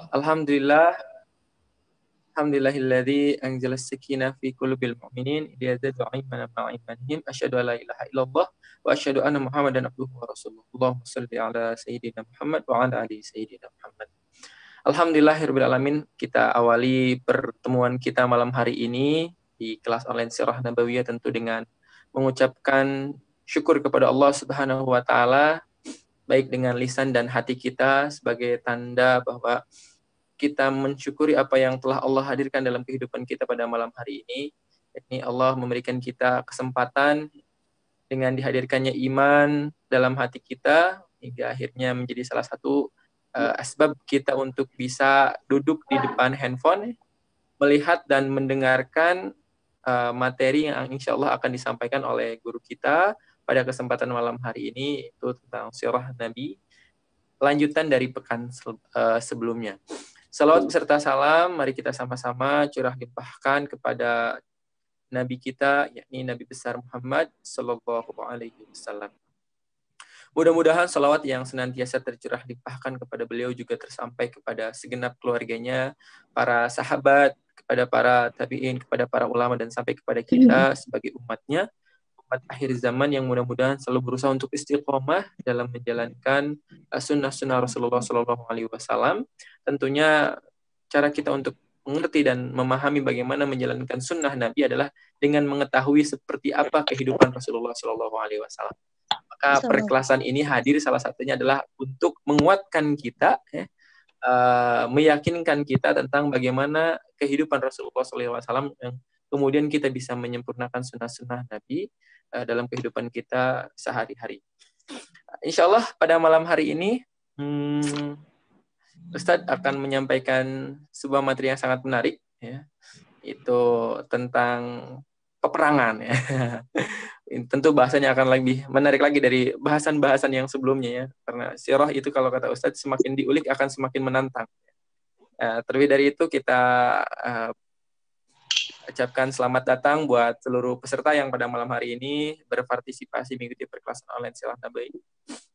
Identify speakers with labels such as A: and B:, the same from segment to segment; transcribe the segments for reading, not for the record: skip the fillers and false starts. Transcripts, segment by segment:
A: Alhamdulillah, alhamdulillahilladzi anzala as-sakinah fi qulubil mu'minin liyazdaadu imanan ma'a imanihim asyhadu an la ilaha illallah wa asyhadu anna Muhammadan abduhu wa rasuluh. Allahumma shalli ala sayyidina Muhammad wa ala ali sayyidina Muhammad. Alhamdulillahirabbil alamin, kita awali pertemuan kita malam hari ini di kelas online Sirah Nabawiyah tentu dengan mengucapkan syukur kepada Allah Subhanahu wa taala baik dengan lisan dan hati kita sebagai tanda bahwa kita mensyukuri apa yang telah Allah hadirkan dalam kehidupan kita pada malam hari ini. Yakni Allah memberikan kita kesempatan dengan dihadirkannya iman dalam hati kita hingga akhirnya menjadi salah satu asbab kita untuk bisa duduk di depan handphone, melihat dan mendengarkan materi yang insya Allah akan disampaikan oleh guru kita pada kesempatan malam hari ini, itu tentang sirah Nabi, lanjutan dari pekan sebelumnya. Salawat beserta salam, mari kita sama-sama curah limpahkan kepada Nabi kita, yakni Nabi besar Muhammad Sallallahu Alaihi Wasallam. Mudah-mudahan salawat yang senantiasa tercurah limpahkan kepada beliau juga tersampai kepada segenap keluarganya, para sahabat, kepada para tabi'in, kepada para ulama, dan sampai kepada kita sebagai umatnya, umat akhir zaman yang mudah-mudahan selalu berusaha untuk istiqomah dalam menjalankan sunnah-sunnah Rasulullah Sallallahu Alaihi Wasallam. Tentunya cara kita untuk mengerti dan memahami bagaimana menjalankan sunnah Nabi adalah dengan mengetahui seperti apa kehidupan Rasulullah Sallallahu Alaihi Wasallam. Maka perkelasan ini hadir salah satunya adalah untuk menguatkan kita, meyakinkan kita tentang bagaimana kehidupan Rasulullah Sallallahu Alaihi Wasallam yang kemudian kita bisa menyempurnakan sunnah-sunnah Nabi dalam kehidupan kita sehari-hari. Insya Allah pada malam hari ini Ustadz akan menyampaikan sebuah materi yang sangat menarik, ya, itu tentang peperangan. Ya. Tentu bahasanya akan lebih menarik lagi dari bahasan-bahasan yang sebelumnya, ya, karena sirah itu kalau kata Ustadz semakin diulik akan semakin menantang. Terlebih dari itu kita ucapkan selamat datang buat seluruh peserta yang pada malam hari ini berpartisipasi mengikuti perkelasan online Sirah Nabawiyah.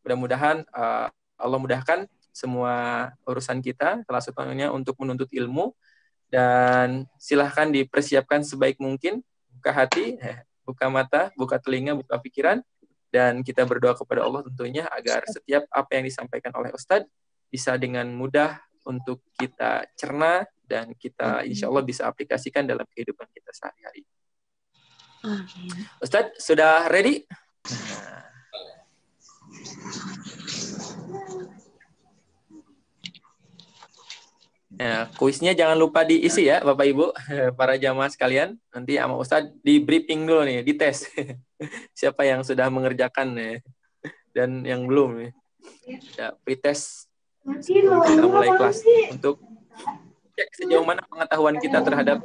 A: Mudah-mudahan Allah mudahkan semua urusan kita, salah satunya untuk menuntut ilmu, dan silahkan dipersiapkan sebaik mungkin, buka hati, buka mata, buka telinga, buka pikiran, dan kita berdoa kepada Allah tentunya agar setiap apa yang disampaikan oleh Ustadz bisa dengan mudah untuk kita cerna dan kita insya Allah bisa aplikasikan dalam kehidupan kita sehari-hari. Ustadz, sudah ready? Nah, kuisnya jangan lupa diisi ya Bapak Ibu, para jamaah sekalian. Nanti sama Ustadz di briefing dulu nih, dites. Siapa yang sudah mengerjakan nih, dan yang belum nih. Ya, pretest sebelum kita mulai kelas untuk cek sejauh mana pengetahuan kita terhadap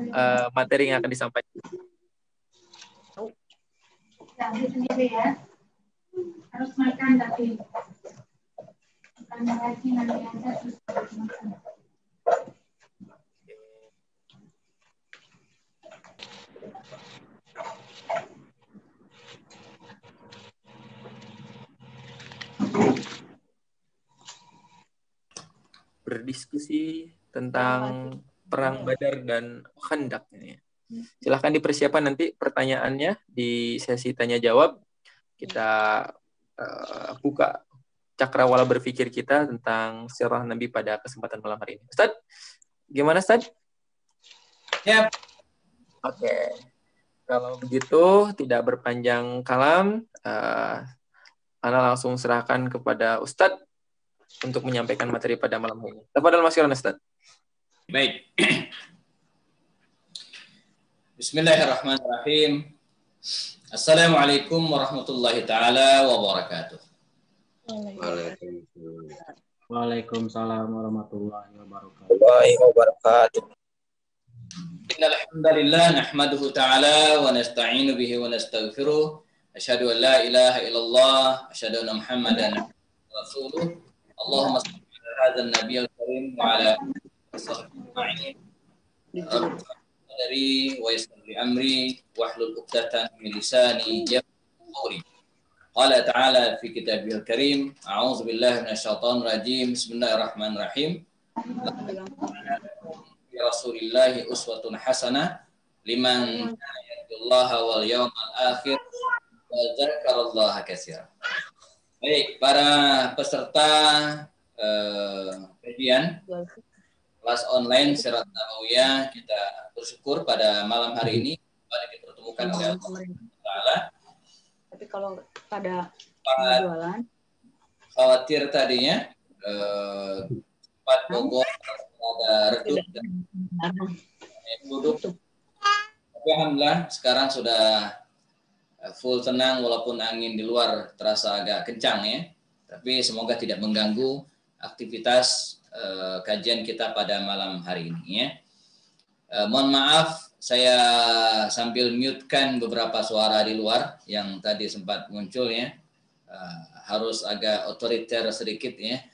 A: materi yang akan disampaikan.
B: Sendiri ya, harus makan tapi makan lagi nanti aja terus makan.
A: Berdiskusi tentang perang Badar dan Khandaq ini. Silahkan dipersiapkan nanti pertanyaannya di sesi tanya jawab. Kita buka cakrawala berpikir kita tentang sirah Nabi pada kesempatan malam hari ini. Ustadz, gimana Ustadz?
C: Ya.
A: Oke. Kalau begitu tidak berpanjang kalam, Ana langsung serahkan kepada Ustadz untuk menyampaikan materi pada malam ini. Tafadhal Mas Kiran, Ustadz.
C: Baik. Bismillahirrahmanirrahim. Assalamualaikum warahmatullahi taala wabarakatuh.
D: Waalaikumsalam warahmatullahi wabarakatuh.
C: Innal hamdalillah nahmaduhu ta'ala wa nasta'inu bihi wa nastaghfiruh. Asyhadu an la ilaha illallah, asyhadu anna Muhammadan rasulullah. Allahumma shalli ala hadzal nabiyil karim wa ala alihi dari wa yassir li amri wahlul 'uqdatam min lisani yafqahu qawli. Qala ta'ala fi kitabil karim, a'udzu billahi minasyaitonir rajim. Bismillahirrahmanirrahim. Rasulillahi uswatun hasanah liman kana yarjullaha wal yawmal akhir wa dzakarallaha katsiran. Baik, para peserta kajian kelas online Sirat Nabawiyah, kita bersyukur pada malam hari ini kembali dipertemukan oleh Allah Taala.
E: Tapi kalau pada jualan
C: khawatir tadinya tempat Bogor ada redup dan duduk. Tapi alhamdulillah sekarang sudah full tenang walaupun angin di luar terasa agak kencang ya. Tapi semoga tidak mengganggu aktivitas kajian kita pada malam hari ini ya. Mohon maaf saya sambil mute-kan beberapa suara di luar yang tadi sempat muncul ya. Harus agak otoriter sedikit ya.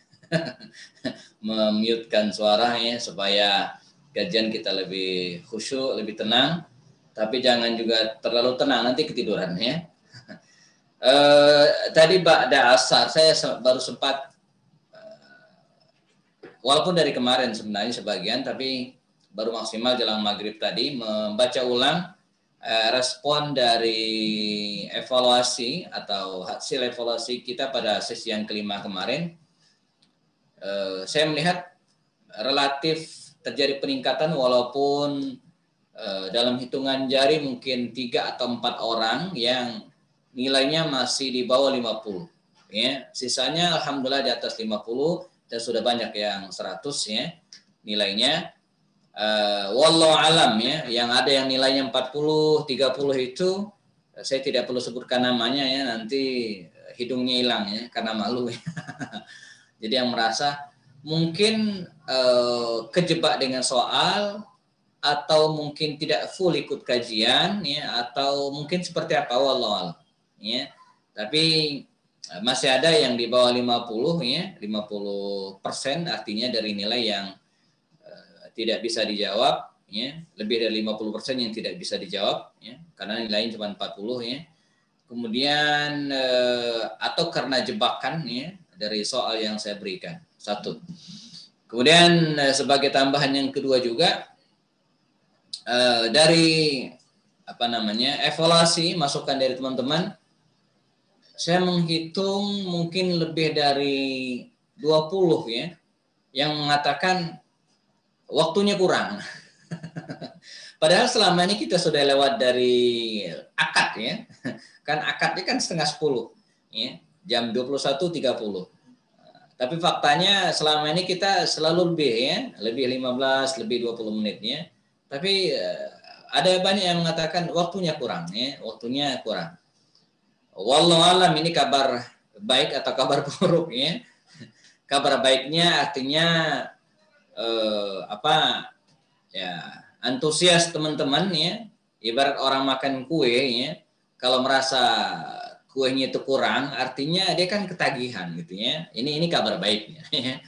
C: Memute-kan suaranya supaya kajian kita lebih khusyuk, lebih tenang. Tapi jangan juga terlalu tenang, nanti ketiduran ya. Tadi ba'da asar saya baru sempat walaupun dari kemarin sebenarnya sebagian, tapi baru maksimal jelang maghrib tadi membaca ulang respon dari evaluasi atau hasil evaluasi kita pada sesi yang kelima kemarin. Saya melihat relatif terjadi peningkatan walaupun dalam hitungan jari mungkin 3 atau 4 orang yang nilainya masih di bawah 50. Ya, sisanya alhamdulillah di atas 50 dan sudah banyak yang 100 ya nilainya. Wallahu alam ya, yang ada yang nilainya 40, 30 itu saya tidak perlu sebutkan namanya ya, nanti hidungnya hilang ya karena malu ya. Jadi yang merasa mungkin kejebak dengan soal atau mungkin tidak full ikut kajian ya, atau mungkin seperti apa wallahu alam ya. Tapi masih ada yang di bawah 50 ya, 50% artinya dari nilai yang tidak bisa dijawab ya, lebih dari 50% yang tidak bisa dijawab ya, karena nilainya cuma 40 ya. Kemudian atau karena jebakan ya dari soal yang saya berikan. Satu. Kemudian sebagai tambahan yang kedua juga dari evaluasi masukan dari teman-teman, saya menghitung mungkin lebih dari 20 ya yang mengatakan waktunya kurang. Padahal selama ini kita sudah lewat dari akad ya. Kan akadnya kan 9:30 ya, jam 21.30. Tapi faktanya selama ini kita selalu lebih ya, lebih 15, lebih 20 menit ya. Tapi ada banyak yang mengatakan waktunya kurang ya, waktunya kurang. Wallahu alam ini kabar baik atau kabar buruk ya. Kabar baiknya artinya antusias teman-teman ya, ibarat orang makan kue ya, kalau merasa kuenya itu kurang artinya dia kan ketagihan gitu ya. Ini kabar baiknya ya.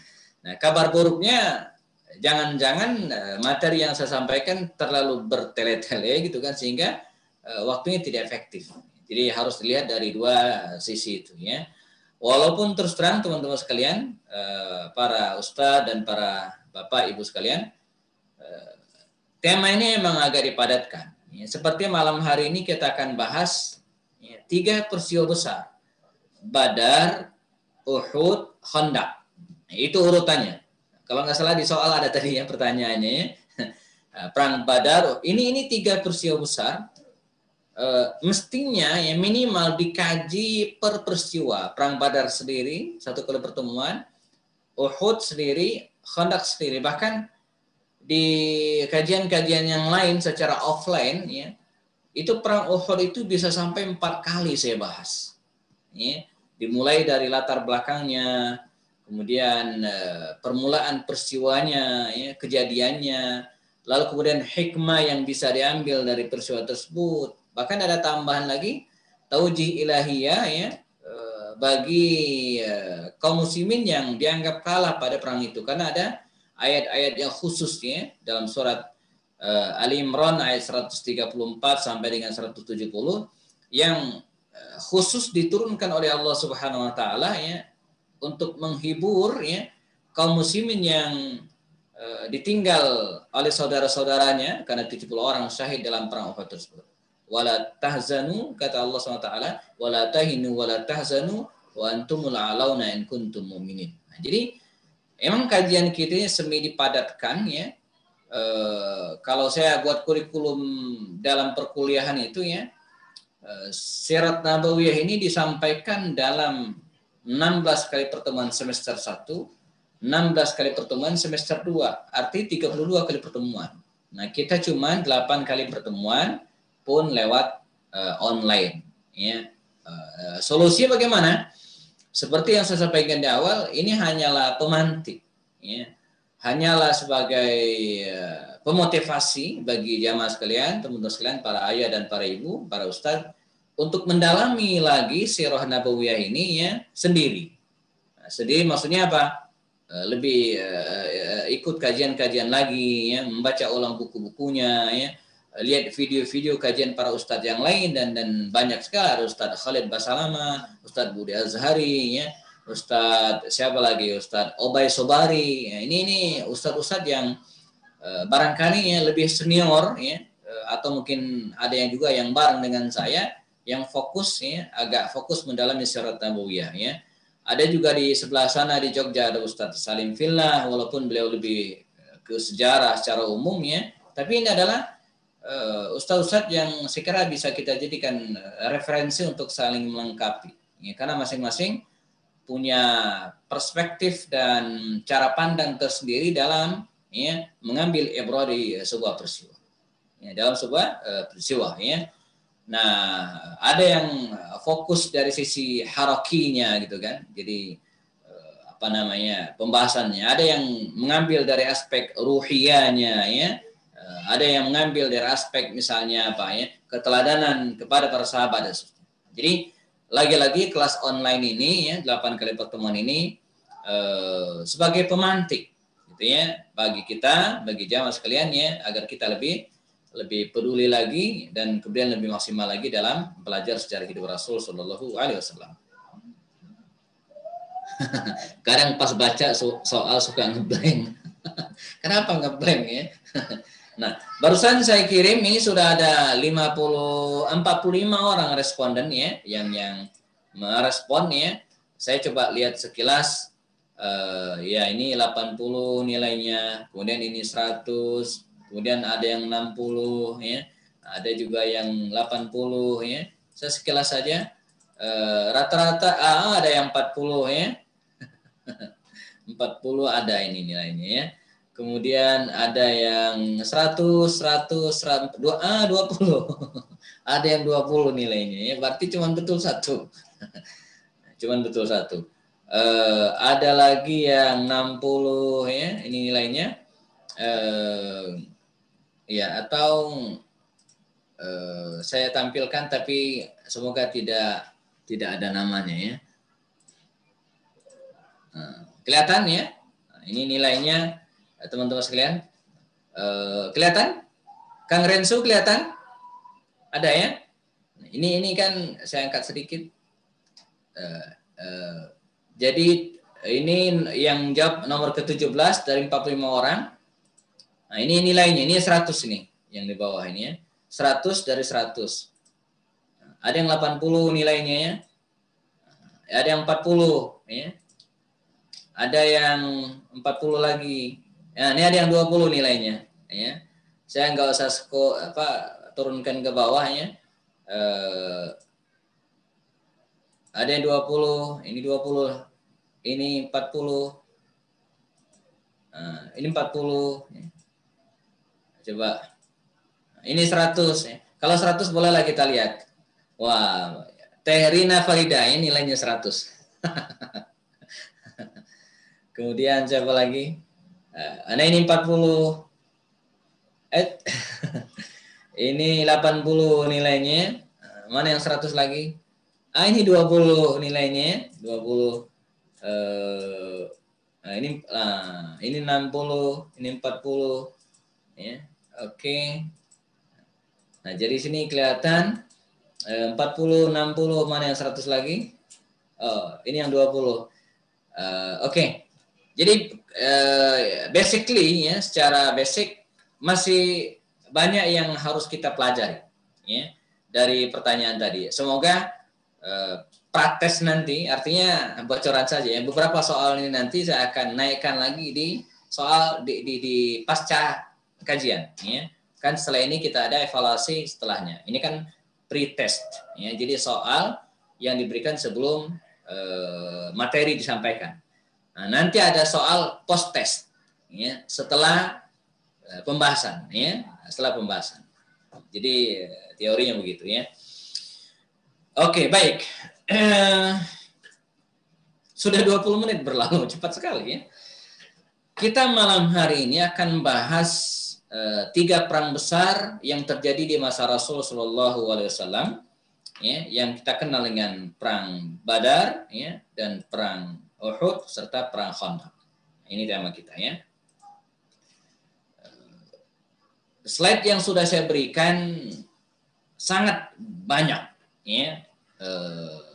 C: Nah, kabar buruknya jangan-jangan materi yang saya sampaikan terlalu bertele-tele gitu kan, sehingga waktunya tidak efektif. Jadi harus dilihat dari dua sisi itu ya. Walaupun terus terang teman-teman sekalian, para ustadz dan para bapak ibu sekalian, tema ini memang agak dipadatkan. Ya, seperti malam hari ini kita akan bahas 3 peristiwa besar: Badar, Uhud, Khandaq. Itu urutannya. Kalau nggak salah di soal ada tadi ya pertanyaannya ya. Perang Badar, ini 3 peristiwa besar. Mestinya ya minimal dikaji per peristiwa. Perang Badar sendiri 1 kali pertemuan, Uhud sendiri, Khandaq sendiri. Bahkan di kajian-kajian yang lain secara offline ya, itu perang Uhud itu bisa sampai 4 kali saya bahas. Ya, dimulai dari latar belakangnya, kemudian permulaan peristiwanya, ya, kejadiannya, lalu kemudian hikmah yang bisa diambil dari peristiwa tersebut. Bahkan ada tambahan lagi taujih ilahiyah ya, bagi kaum muslimin yang dianggap kalah pada perang itu, karena ada ayat-ayat yang khususnya dalam surat Ali Imran ayat 134 sampai dengan 170 yang khusus diturunkan oleh Allah Subhanahu wa taala ya untuk menghibur ya kaum muslimin yang ditinggal oleh saudara-saudaranya karena 70 orang syahid dalam perang Uhud tersebut. Wala tahzanu, kata Allah SWT, wala tahinu wala tahzanu wa antumul a'launa in kuntum mu'minin. Nah, jadi emang kajian kita semi dipadatkan ya. Kalau saya buat kurikulum dalam perkuliahan itu ya, Sirat Nabawiyah ini disampaikan dalam 16 kali pertemuan semester 1, 16 kali pertemuan semester 2, arti 32 kali pertemuan. Nah, kita cuma 8 kali pertemuan pun lewat online. Ya. Solusi bagaimana? Seperti yang saya sampaikan di awal, ini hanyalah pemantik. Ya. Hanyalah sebagai pemotivasi bagi jamaah sekalian, teman-teman sekalian, para ayah dan para ibu, para ustadz, untuk mendalami lagi sirah nabawiyah ini ya sendiri. Nah, sendiri maksudnya apa? Lebih ikut kajian-kajian lagi, ya, membaca ulang buku-bukunya, ya, lihat video-video kajian para ustadz yang lain dan banyak sekali. Ada Ustadz Khalid Basalama, Ustadz Budi Azhari, ya, Ustadz siapa lagi, Ustadz Obay Sobari. Ya, ini ustadz-ustadz yang barangkali ya lebih senior, ya, atau mungkin ada yang juga yang bareng dengan saya yang fokus, ya, agak fokus mendalami sirah nabawiyah, ya. Ada juga di sebelah sana di Jogja ada Ustadz Salim Fillah, walaupun beliau lebih ke sejarah secara umum ya, tapi ini adalah ustadz-ustadz yang sekira bisa kita jadikan referensi untuk saling melengkapi. Ya, karena masing-masing punya perspektif dan cara pandang tersendiri dalam ya, mengambil ibrah di sebuah peristiwa. Ya, dalam sebuah peristiwa ya. Nah, ada yang fokus dari sisi harakinya gitu kan. Jadi apa namanya? Pembahasannya. Ada yang mengambil dari aspek ruhiyahnya ya. Ada yang mengambil dari aspek misalnya apa ya? Keteladanan kepada para sahabat. Jadi lagi-lagi kelas online ini ya, 8 kali pertemuan ini sebagai pemantik gitu ya bagi kita, bagi jamaah sekalian ya, agar kita lebih peduli lagi dan kemudian lebih maksimal lagi dalam belajar sejarah hidup Rasul Shallallahu Alaihi Wasallam. Kadang pas baca soal suka ngeblank. Kenapa ngeblank ya? Nah, barusan saya kirim ini sudah ada 45 orang responden ya yang merespon ya. Saya coba lihat sekilas ya ini 80 nilainya, kemudian ini 100. Kemudian ada yang 60 ya, ada juga yang 80 ya. Saya sekilas saja rata-rata ada yang 40 ya. 40 ada ini nilainya ya. Kemudian ada yang 100, 20. Ada yang 20 nilainya ya. Berarti cuma betul satu. Cuman betul satu. Ada lagi yang 60 ya, ini nilainya. Ya, atau saya tampilkan tapi semoga tidak ada namanya ya. Kelihatan ya? Ini nilainya teman-teman sekalian. Kelihatan? Kang Rensu kelihatan? Ada ya? Ini kan saya angkat sedikit. Jadi ini yang jawab nomor ke-17 dari 45 orang. Nah, ini nilainya, ini 100 ini yang di bawah ini ya. 100 dari 100. Ada yang 80 nilainya ya. Ada yang 40 ya. Ada yang 40 lagi. Nah, ini ada yang 20 nilainya ya. Saya nggak usah turunkan ke bawah ya. Ada yang 20, ini 20. Ini 40. Nah, ini 40 ya. Coba. Ini 100 ya. Kalau 100 bolehlah kita lihat. Wah, Teh Rina Farida ini nilainya 100. Kemudian siapa lagi? Nah, ini 40. Ini 80 nilainya. Mana yang 100 lagi? Ini 20 nilainya. 20. Nah, ini 60, ini 40. Ya. Oke. Nah, jadi sini kelihatan 40, 60, mana yang 100 lagi? Oh, ini yang 20. Oke. Jadi basically ya, secara basic masih banyak yang harus kita pelajari ya dari pertanyaan tadi. Semoga praktis nanti, artinya bocoran saja ya, beberapa soal ini nanti saya akan naikkan lagi di soal di pasca kajian ya. Kan setelah ini kita ada evaluasi setelahnya. Ini kan pre-test ya. Jadi soal yang diberikan sebelum materi disampaikan. Nah, nanti ada soal post-test ya, setelah pembahasan ya, setelah pembahasan. Jadi teorinya begitu ya. Oke, baik. Sudah 20 menit berlalu, cepat sekali ya. Kita malam hari ini akan bahas 3 perang besar yang terjadi di masa Rasul Shallallahu Alaihi Wasallam, ya, yang kita kenal dengan perang Badar, ya, dan perang Uhud serta perang Khandaq. Ini tema kita ya. Slide yang sudah saya berikan sangat banyak, ya.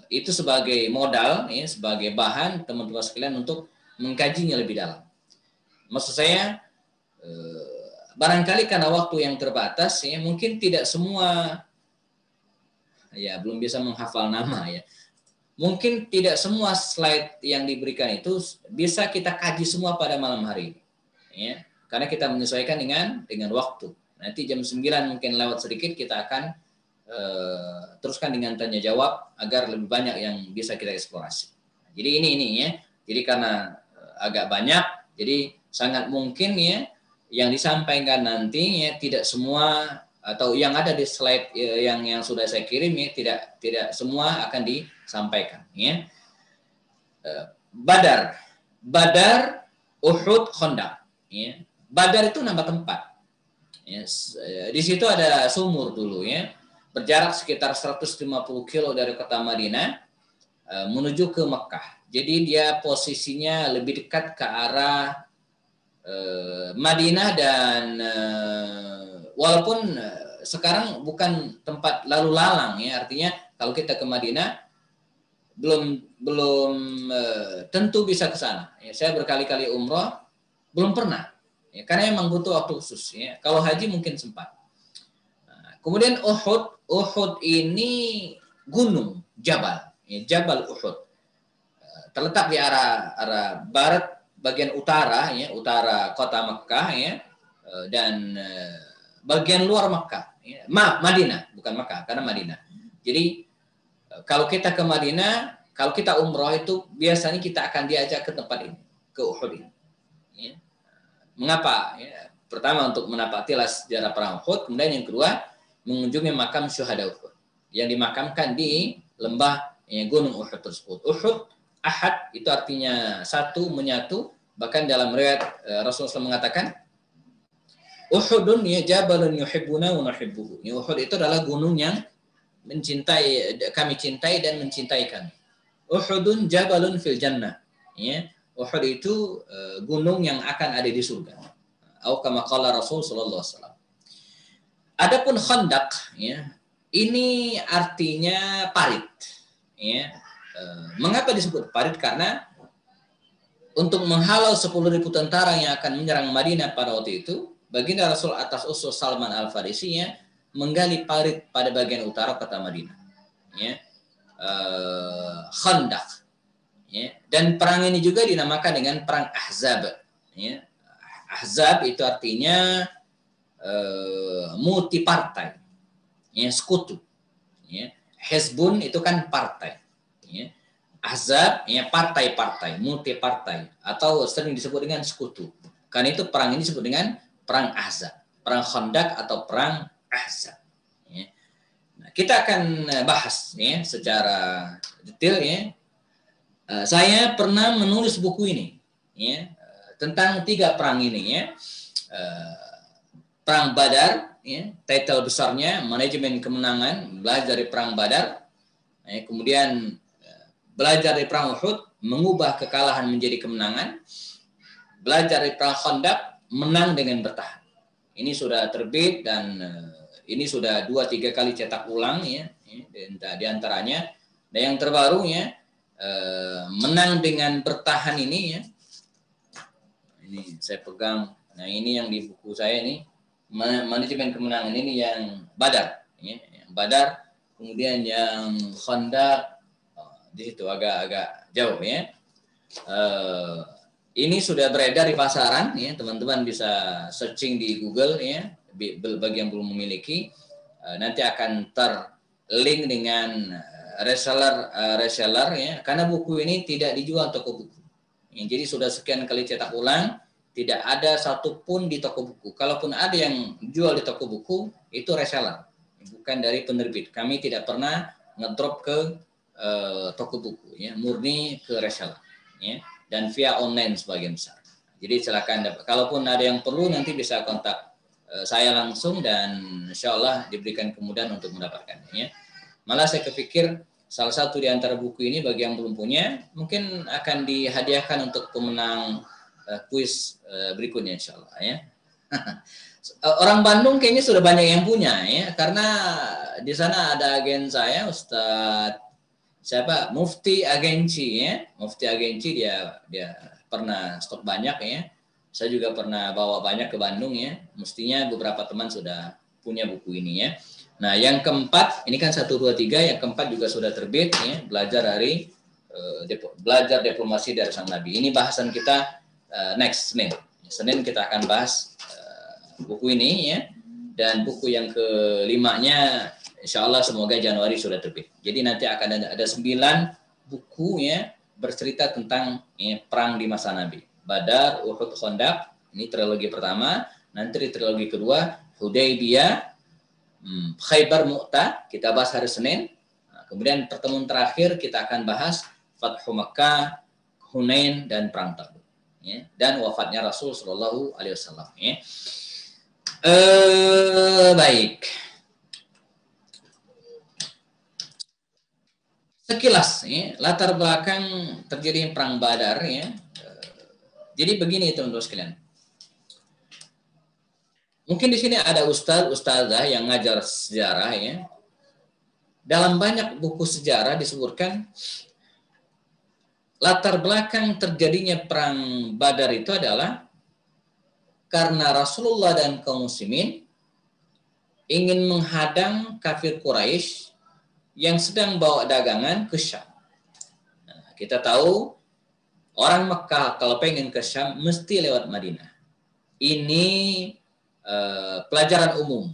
C: Itu sebagai modal, ya, sebagai bahan teman-teman sekalian untuk mengkajinya lebih dalam. Maksud saya, barangkali karena waktu yang terbatas, ya, mungkin tidak semua, ya, belum bisa menghafal nama, ya. Mungkin tidak semua slide yang diberikan itu bisa kita kaji semua pada malam hari ini, ya, karena kita menyesuaikan dengan waktu. Nanti jam 9 mungkin lewat sedikit kita akan teruskan dengan tanya jawab agar lebih banyak yang bisa kita eksplorasi. Jadi ini ya. Jadi karena agak banyak, jadi sangat mungkin ya yang disampaikan nanti ya tidak semua, atau yang ada di slide yang sudah saya kirim ya tidak semua akan disampaikan ya. Badar, Uhud, Khandaq ya. Badar itu nama tempat. Ya, di situ ada sumur dulu ya, berjarak sekitar 150 kilo dari kota Madinah menuju ke Mekah. Jadi dia posisinya lebih dekat ke arah Madinah, dan walaupun sekarang bukan tempat lalu lalang ya, artinya kalau kita ke Madinah belum tentu bisa ke sana. Ya, saya berkali-kali umroh belum pernah. Ya, karena memang butuh waktu khusus ya. Kalau haji mungkin sempat. Nah, kemudian Uhud ini gunung, Jabal, ya, Jabal Uhud. Terletak di arah barat bagian utara ya, utara kota Mekah ya, dan bagian luar Mekah. Ya. Madinah, bukan Mekah, karena Madinah. Jadi kalau kita ke Madinah, kalau kita umroh itu biasanya kita akan diajak ke tempat ini, ke Uhud ini. Ya. Mengapa? Ya, pertama untuk menapatilah sejarah perang Uhud, kemudian yang kedua mengunjungi makam syuhada Uhud yang dimakamkan di lembah ya, gunung Uhud tersebut. Uhud ahad itu artinya satu, menyatu. Bahkan dalam riwayat Rasulullah SAW mengatakan Uhudun ya jabalun yuhibbuna wa nuhibbuhu. Ya, Uhud itu adalah gunung yang kami cintai dan mencintai kami. Uhudun jabalun fil jannah. Ya. Uhud itu gunung yang akan ada di surga. Atau kama qala Rasul sallallahu alaihi wasallam. Adapun Khandaq ya, ini artinya parit. Ya. Mengapa disebut parit? Karena untuk menghalau 10.000 tentara yang akan menyerang Madinah pada waktu itu, baginda Rasul atas usul Salman Al-Farisi ya, menggali parit pada bagian utara kota Madinah. Ya. Khandaq. Ya, dan perang ini juga dinamakan dengan perang Ahzab. Ya. Ahzab itu artinya multi partai, ya, sekutu. Ya. Hizbun itu kan partai. Ya. Ahzab, ya, partai-partai, multi partai, atau sering disebut dengan sekutu. Karena itu perang ini disebut dengan perang Ahzab, perang Khandaq atau perang Ahzab. Ya. Nah, kita akan bahas ya secara detail ya. Saya pernah menulis buku ini ya, tentang 3 perang ini ya. Perang Badar ya, title besarnya Manajemen Kemenangan, belajar dari perang Badar. Ya, kemudian belajar dari perang Uhud, mengubah kekalahan menjadi kemenangan. Belajar dari perang Khandaq, menang dengan bertahan. Ini sudah terbit dan ini sudah 2-3 kali cetak ulang ya, di antaranya. Dan yang terbaru ya, menang dengan bertahan ini ya, Ini saya pegang. Nah, ini yang di buku saya ini, manajemen kemenangan ini yang Badar, ya, yang Badar, kemudian yang Khandaq, di situ agak jauh ya. Ini sudah beredar di pasaran, ya, teman-teman bisa searching di Google ya, bagi yang belum memiliki, nanti akan terlink dengan reseller ya, karena buku ini tidak dijual toko buku. Ya, jadi sudah sekian kali cetak ulang, tidak ada satupun di toko buku. Kalaupun ada yang jual di toko buku, itu reseller, bukan dari penerbit. Kami tidak pernah ngedrop ke toko buku, ya, murni ke reseller, ya, dan via online sebagian besar. Jadi silakan, kalaupun ada yang perlu nanti bisa kontak saya langsung dan insya Allah diberikan kemudahan untuk mendapatkannya. Ya. Malah saya kepikir salah satu di antara buku ini bagi yang belum punya mungkin akan dihadiahkan untuk pemenang kuis berikutnya insya Allah. Ya. Orang Bandung kayaknya sudah banyak yang punya ya, karena di sana ada agen saya Ustadz Mufti Agenci ya, Mufti Agenci dia pernah stok banyak ya. Saya juga pernah bawa banyak ke Bandung ya. Mestinya beberapa teman sudah punya buku ini ya. Nah, yang keempat, ini kan 1, 2, 3, yang keempat juga sudah terbit ya, belajar diplomasi dari Sang Nabi. Ini bahasan kita next Senin. Senin kita akan bahas buku ini ya. Dan buku yang kelimanya insya Allah semoga Januari sudah terbit. Jadi nanti akan ada 9 buku ya bercerita tentang ya, perang di masa Nabi. Badar, Uhud, Khandaq, ini trilogi pertama. Nanti trilogi kedua, Hudaybiyah, Khaybar, Mu'tah, kita bahas hari Senin. Nah, kemudian pertemuan terakhir kita akan bahas Fathu Makkah, Hunain, dan Perang Tabuk. Ya, dan wafatnya Rasul Shallallahu Alaihi Wasallam. Ya. Baik. Sekilas ya, latar belakang terjadi perang Badar ya. Jadi begini teman-teman sekalian. Mungkin di sini ada ustazah yang ngajar sejarah ya. Dalam banyak buku sejarah disebutkan latar belakang terjadinya perang Badar itu adalah karena Rasulullah dan kaum muslimin ingin menghadang kafir Quraisy yang sedang bawa dagangan ke Syam. Nah, kita tahu orang Mekah kalau pengen ke Syam mesti lewat Madinah. Ini pelajaran umum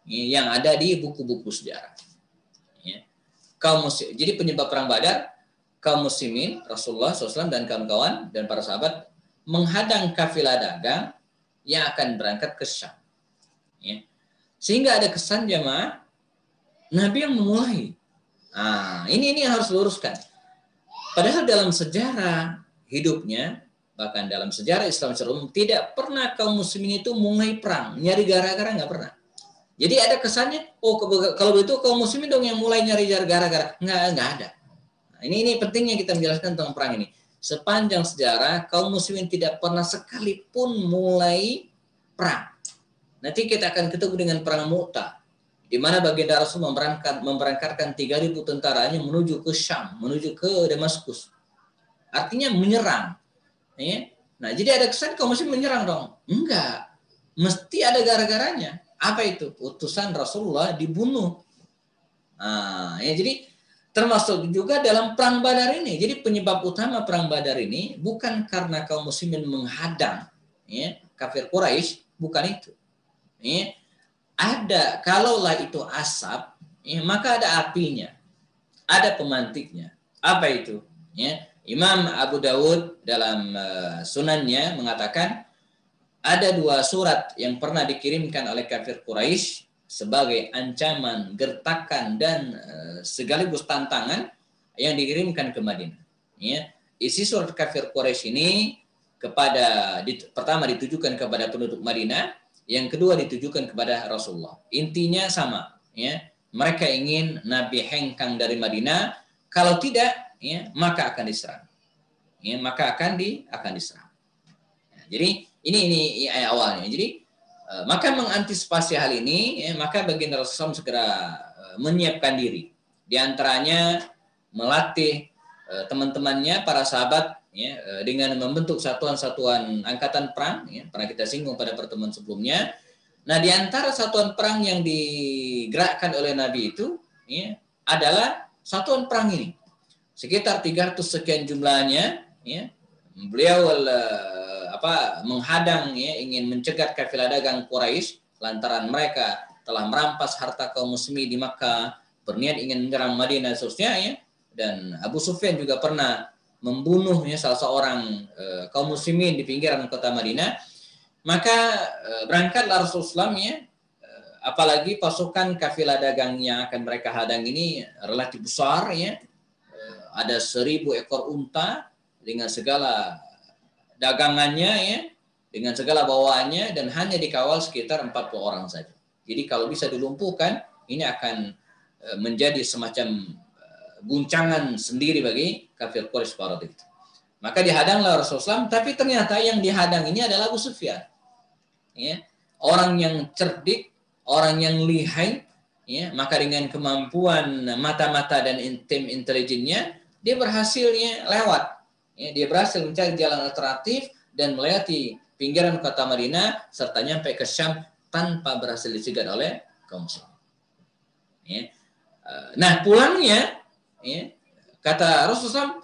C: yang ada di buku-buku sejarah. Ya. Jadi penyebab perang Badar, kaum muslimin, Rasulullah SAW dan kawan-kawan dan para sahabat menghadang kafilah dagang yang akan berangkat ke Syam. Ya. Sehingga ada kesan jamaah Nabi yang memulai. Nah, ini yang harus luruskan. Padahal dalam sejarah hidupnya, bahkan dalam sejarah Islam secara umum, tidak pernah kaum muslimin itu mulai perang, nyari gara-gara, nggak pernah. Jadi ada kesannya, oh kalau begitu kaum muslimin dong yang mulai nyari gara-gara, nggak ada. Nah, ini pentingnya kita menjelaskan tentang perang ini. Sepanjang sejarah kaum muslimin tidak pernah sekalipun mulai perang. Nanti kita akan ketemu dengan perang Mu'tah, di mana baginda Rasul memberangkatkan 3.000 tentaranya menuju ke Syam, menuju ke Damaskus. Artinya menyerang. Ya. Nah, jadi ada kesan kaum muslim menyerang dong. Enggak. Mesti ada gara-garanya. Apa itu? Utusan Rasulullah dibunuh. Nah, ya, jadi termasuk juga dalam perang Badar ini. Jadi penyebab utama perang Badar ini bukan karena kaum muslimin menghadang ya, kafir Quraisy, bukan itu. Ya. Ada, kalaulah itu asap, ya, maka ada apinya, ada pemantiknya. Apa itu? Ya, Imam Abu Dawud dalam sunannya mengatakan ada 2 surat yang pernah dikirimkan oleh kafir Quraisy sebagai ancaman, gertakan, dan sekaligus tantangan yang dikirimkan ke Madinah. Ya, isi surat kafir Quraisy ini pertama ditujukan kepada penduduk Madinah. Yang kedua ditujukan kepada Rasulullah. Intinya sama, ya. Mereka ingin Nabi hengkang dari Madinah. Kalau tidak, ya, maka akan diserang. Ya, maka akan diserang. Ya, jadi ini awalnya. Jadi maka mengantisipasi hal ini, ya, maka baginda Rasulullah segera menyiapkan diri. Di antaranya melatih teman-temannya, para sahabat ya, dengan membentuk satuan-satuan angkatan perang, ya, pernah kita singgung pada pertemuan sebelumnya. Nah, di antara satuan perang yang digerakkan oleh Nabi itu, ya, adalah satuan perang ini. Sekitar 300 sekian jumlahnya, ya. Beliau menghadang, ya, ingin mencegat kafilah dagang Quraisy lantaran mereka telah merampas harta kaum muslimin di Makkah, berniat ingin menyerang Madinah seterusnya, ya. Dan Abu Sufyan juga pernah membunuh, ya, salah seorang kaum muslimin di pinggiran kota Madinah. Maka berangkatlah Rasulullah, ya, apalagi pasukan kafilah dagang yang akan mereka hadang ini relatif besar, ya. Ada 1000 ekor unta dengan segala dagangannya, ya, dengan segala bawaannya, dan hanya dikawal sekitar 40 orang saja. Jadi kalau bisa dilumpuhkan, ini akan menjadi semacam guncangan sendiri bagi kafir Quraisy pada waktu itu. Maka dihadanglah Rasulullah, tapi ternyata yang dihadang ini adalah Abu Sufyan. Ya, orang yang cerdik, orang yang lihai, ya, maka dengan kemampuan mata-mata dan tim intelijennya, dia berhasil, ya, lewat. Ya, dia berhasil mencari jalan alternatif dan melewati pinggiran kota Madinah serta nyampe ke Syam tanpa berhasil dicegat oleh kaum muslimin. Ya. Nah, pulangnya, ya, kata Rasulullah,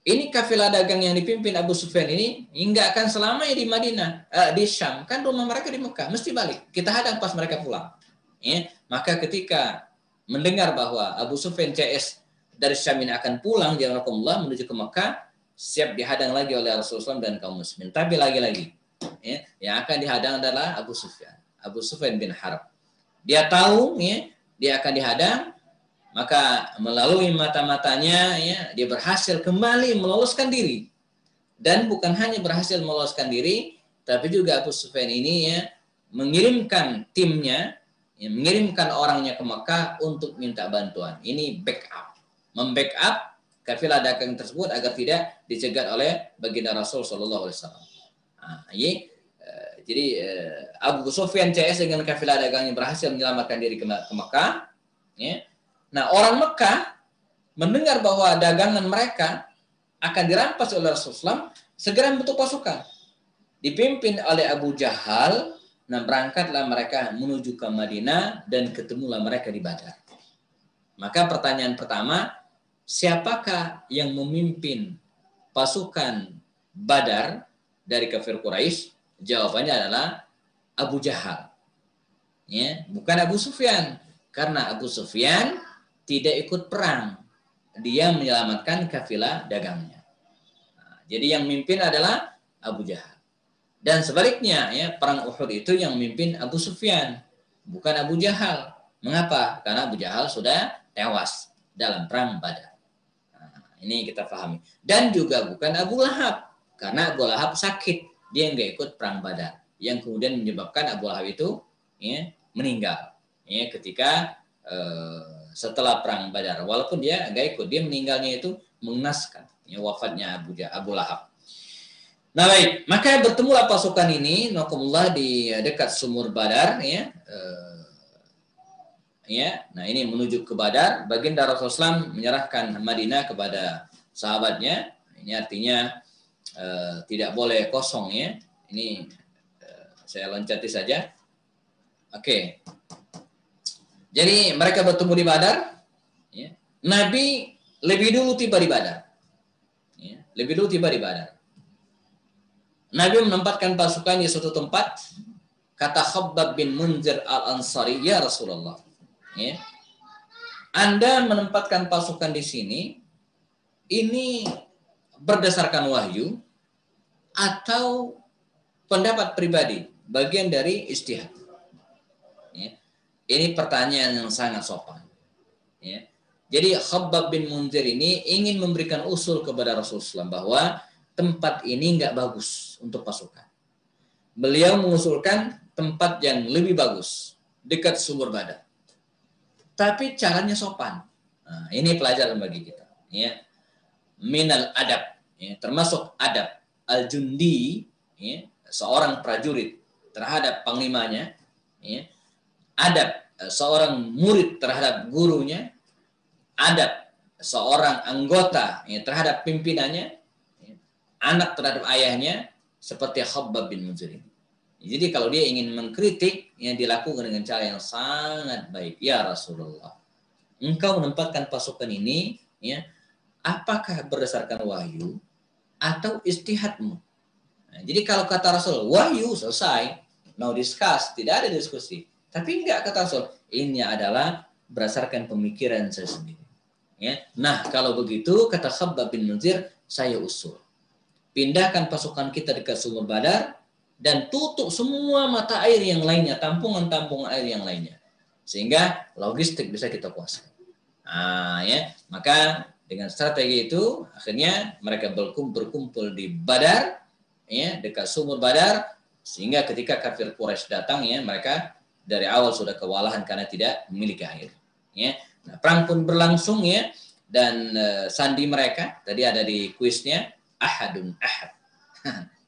C: ini kafilah dagang yang dipimpin Abu Sufyan ini nggak akan selamanya di Madinah, di Syam, kan rumah mereka di Mekah, mesti balik. Kita hadang pas mereka pulang. Ya. Maka ketika mendengar bahwa Abu Sufyan CS dari Syam ini akan pulang, jazakumullah, menuju ke Mekah, siap dihadang lagi oleh Rasulullah dan kaum muslimin. Tapi lagi-lagi, ya, yang akan dihadang adalah Abu Sufyan bin Harb. Dia tahu, ya, dia akan dihadang. Maka melalui mata-matanya, ya, dia berhasil kembali meloloskan diri. Dan bukan hanya berhasil meloloskan diri, tapi juga Abu Sufyan ini, ya, mengirimkan timnya, ya, mengirimkan orangnya ke Mekah untuk minta bantuan. Ini backup, membackup kafilah dagang tersebut agar tidak dicegat oleh baginda Rasul Shallallahu Alaihi Wasallam. Jadi Abu Sufyan CS dengan kafilah dagangnya berhasil menyelamatkan diri ke Mekah. Ya. Nah, orang Mekah mendengar bahwa dagangan mereka akan dirampas oleh Rasulullah, segera membentuk pasukan. Dipimpin oleh Abu Jahal, nah berangkatlah mereka menuju ke Madinah dan ketemulah mereka di Badar. Maka pertanyaan pertama, siapakah yang memimpin pasukan Badar dari kafir Quraisy? Jawabannya adalah Abu Jahal. Ya, bukan Abu Sufyan. Karena Abu Sufyan tidak ikut perang. Dia menyelamatkan kafilah dagangnya. Nah, jadi yang memimpin adalah Abu Jahal. Dan sebaliknya, ya, perang Uhud itu yang memimpin Abu Sufyan, bukan Abu Jahal. Mengapa? Karena Abu Jahal sudah tewas dalam perang Badar. Nah, ini kita pahami. Dan juga bukan Abu Lahab, karena Abu Lahab sakit. Dia nggak ikut perang Badar. Yang kemudian menyebabkan Abu Lahab itu, ya, meninggal. Ya, ketika setelah perang Badar, walaupun dia nggak ikut, dia meninggalnya itu mengenaskan, ya, wafatnya Abu Lahab. Nah, baik, maka bertemulah pasukan ini, nakumullah, di dekat sumur Badar, ya. Nah, ini menuju ke Badar. Baginda Rasulullah menyerahkan Madinah kepada sahabatnya. Ini artinya tidak boleh kosong, ya. Ini saya loncati saja. Oke. Jadi mereka bertemu di Badar. Ya. Nabi lebih dulu tiba di Badar. Ya. Lebih dulu tiba di Badar. Nabi menempatkan pasukan di suatu tempat. Kata Khabbab bin Munzir al-Ansari, ya Rasulullah, ya, Anda menempatkan pasukan di sini, ini berdasarkan wahyu atau pendapat pribadi, bagian dari ijtihad? Ya. Ini pertanyaan yang sangat sopan. Ya. Jadi Khabbab bin Munzir ini ingin memberikan usul kepada Rasulullah bahwa tempat ini nggak bagus untuk pasukan. Beliau mengusulkan tempat yang lebih bagus, dekat sumur Badar. Tapi caranya sopan. Nah, ini pelajaran bagi kita. Ya. Minal adab, ya, termasuk adab. Al-Jundi, ya, seorang prajurit terhadap panglimanya, ya. Adab seorang murid terhadap gurunya, adab seorang anggota, ya, terhadap pimpinannya, ya. anak terhadap ayahnya seperti Khabbab bin Munzir. Jadi kalau dia ingin mengkritik, yang dilakukan dengan cara yang sangat baik. Ya Rasulullah, engkau menempatkan pasukan ini, ya, apakah berdasarkan wahyu atau ijtihadmu? Nah, jadi kalau kata Rasul, wahyu selesai, no discuss, tidak ada diskusi. Tapi enggak, kata Rasul, ini adalah berdasarkan pemikiran saya sendiri. Ya. Nah, kalau begitu, kata Khabbab bin Munzir, saya usul. Pindahkan pasukan kita dekat sumber Badar, dan tutup semua mata air yang lainnya, tampungan-tampungan air yang lainnya. Sehingga logistik bisa kita kuasai. Nah, ya, maka dengan strategi itu, akhirnya mereka berkumpul di Badar, ya, dekat sumber Badar, sehingga ketika kafir Quraisy datang, ya, mereka dari awal sudah kewalahan karena tidak memiliki air. Ya. Nah, perang pun berlangsung, ya, dan sandi mereka tadi ada di kuisnya, ahadun ahad.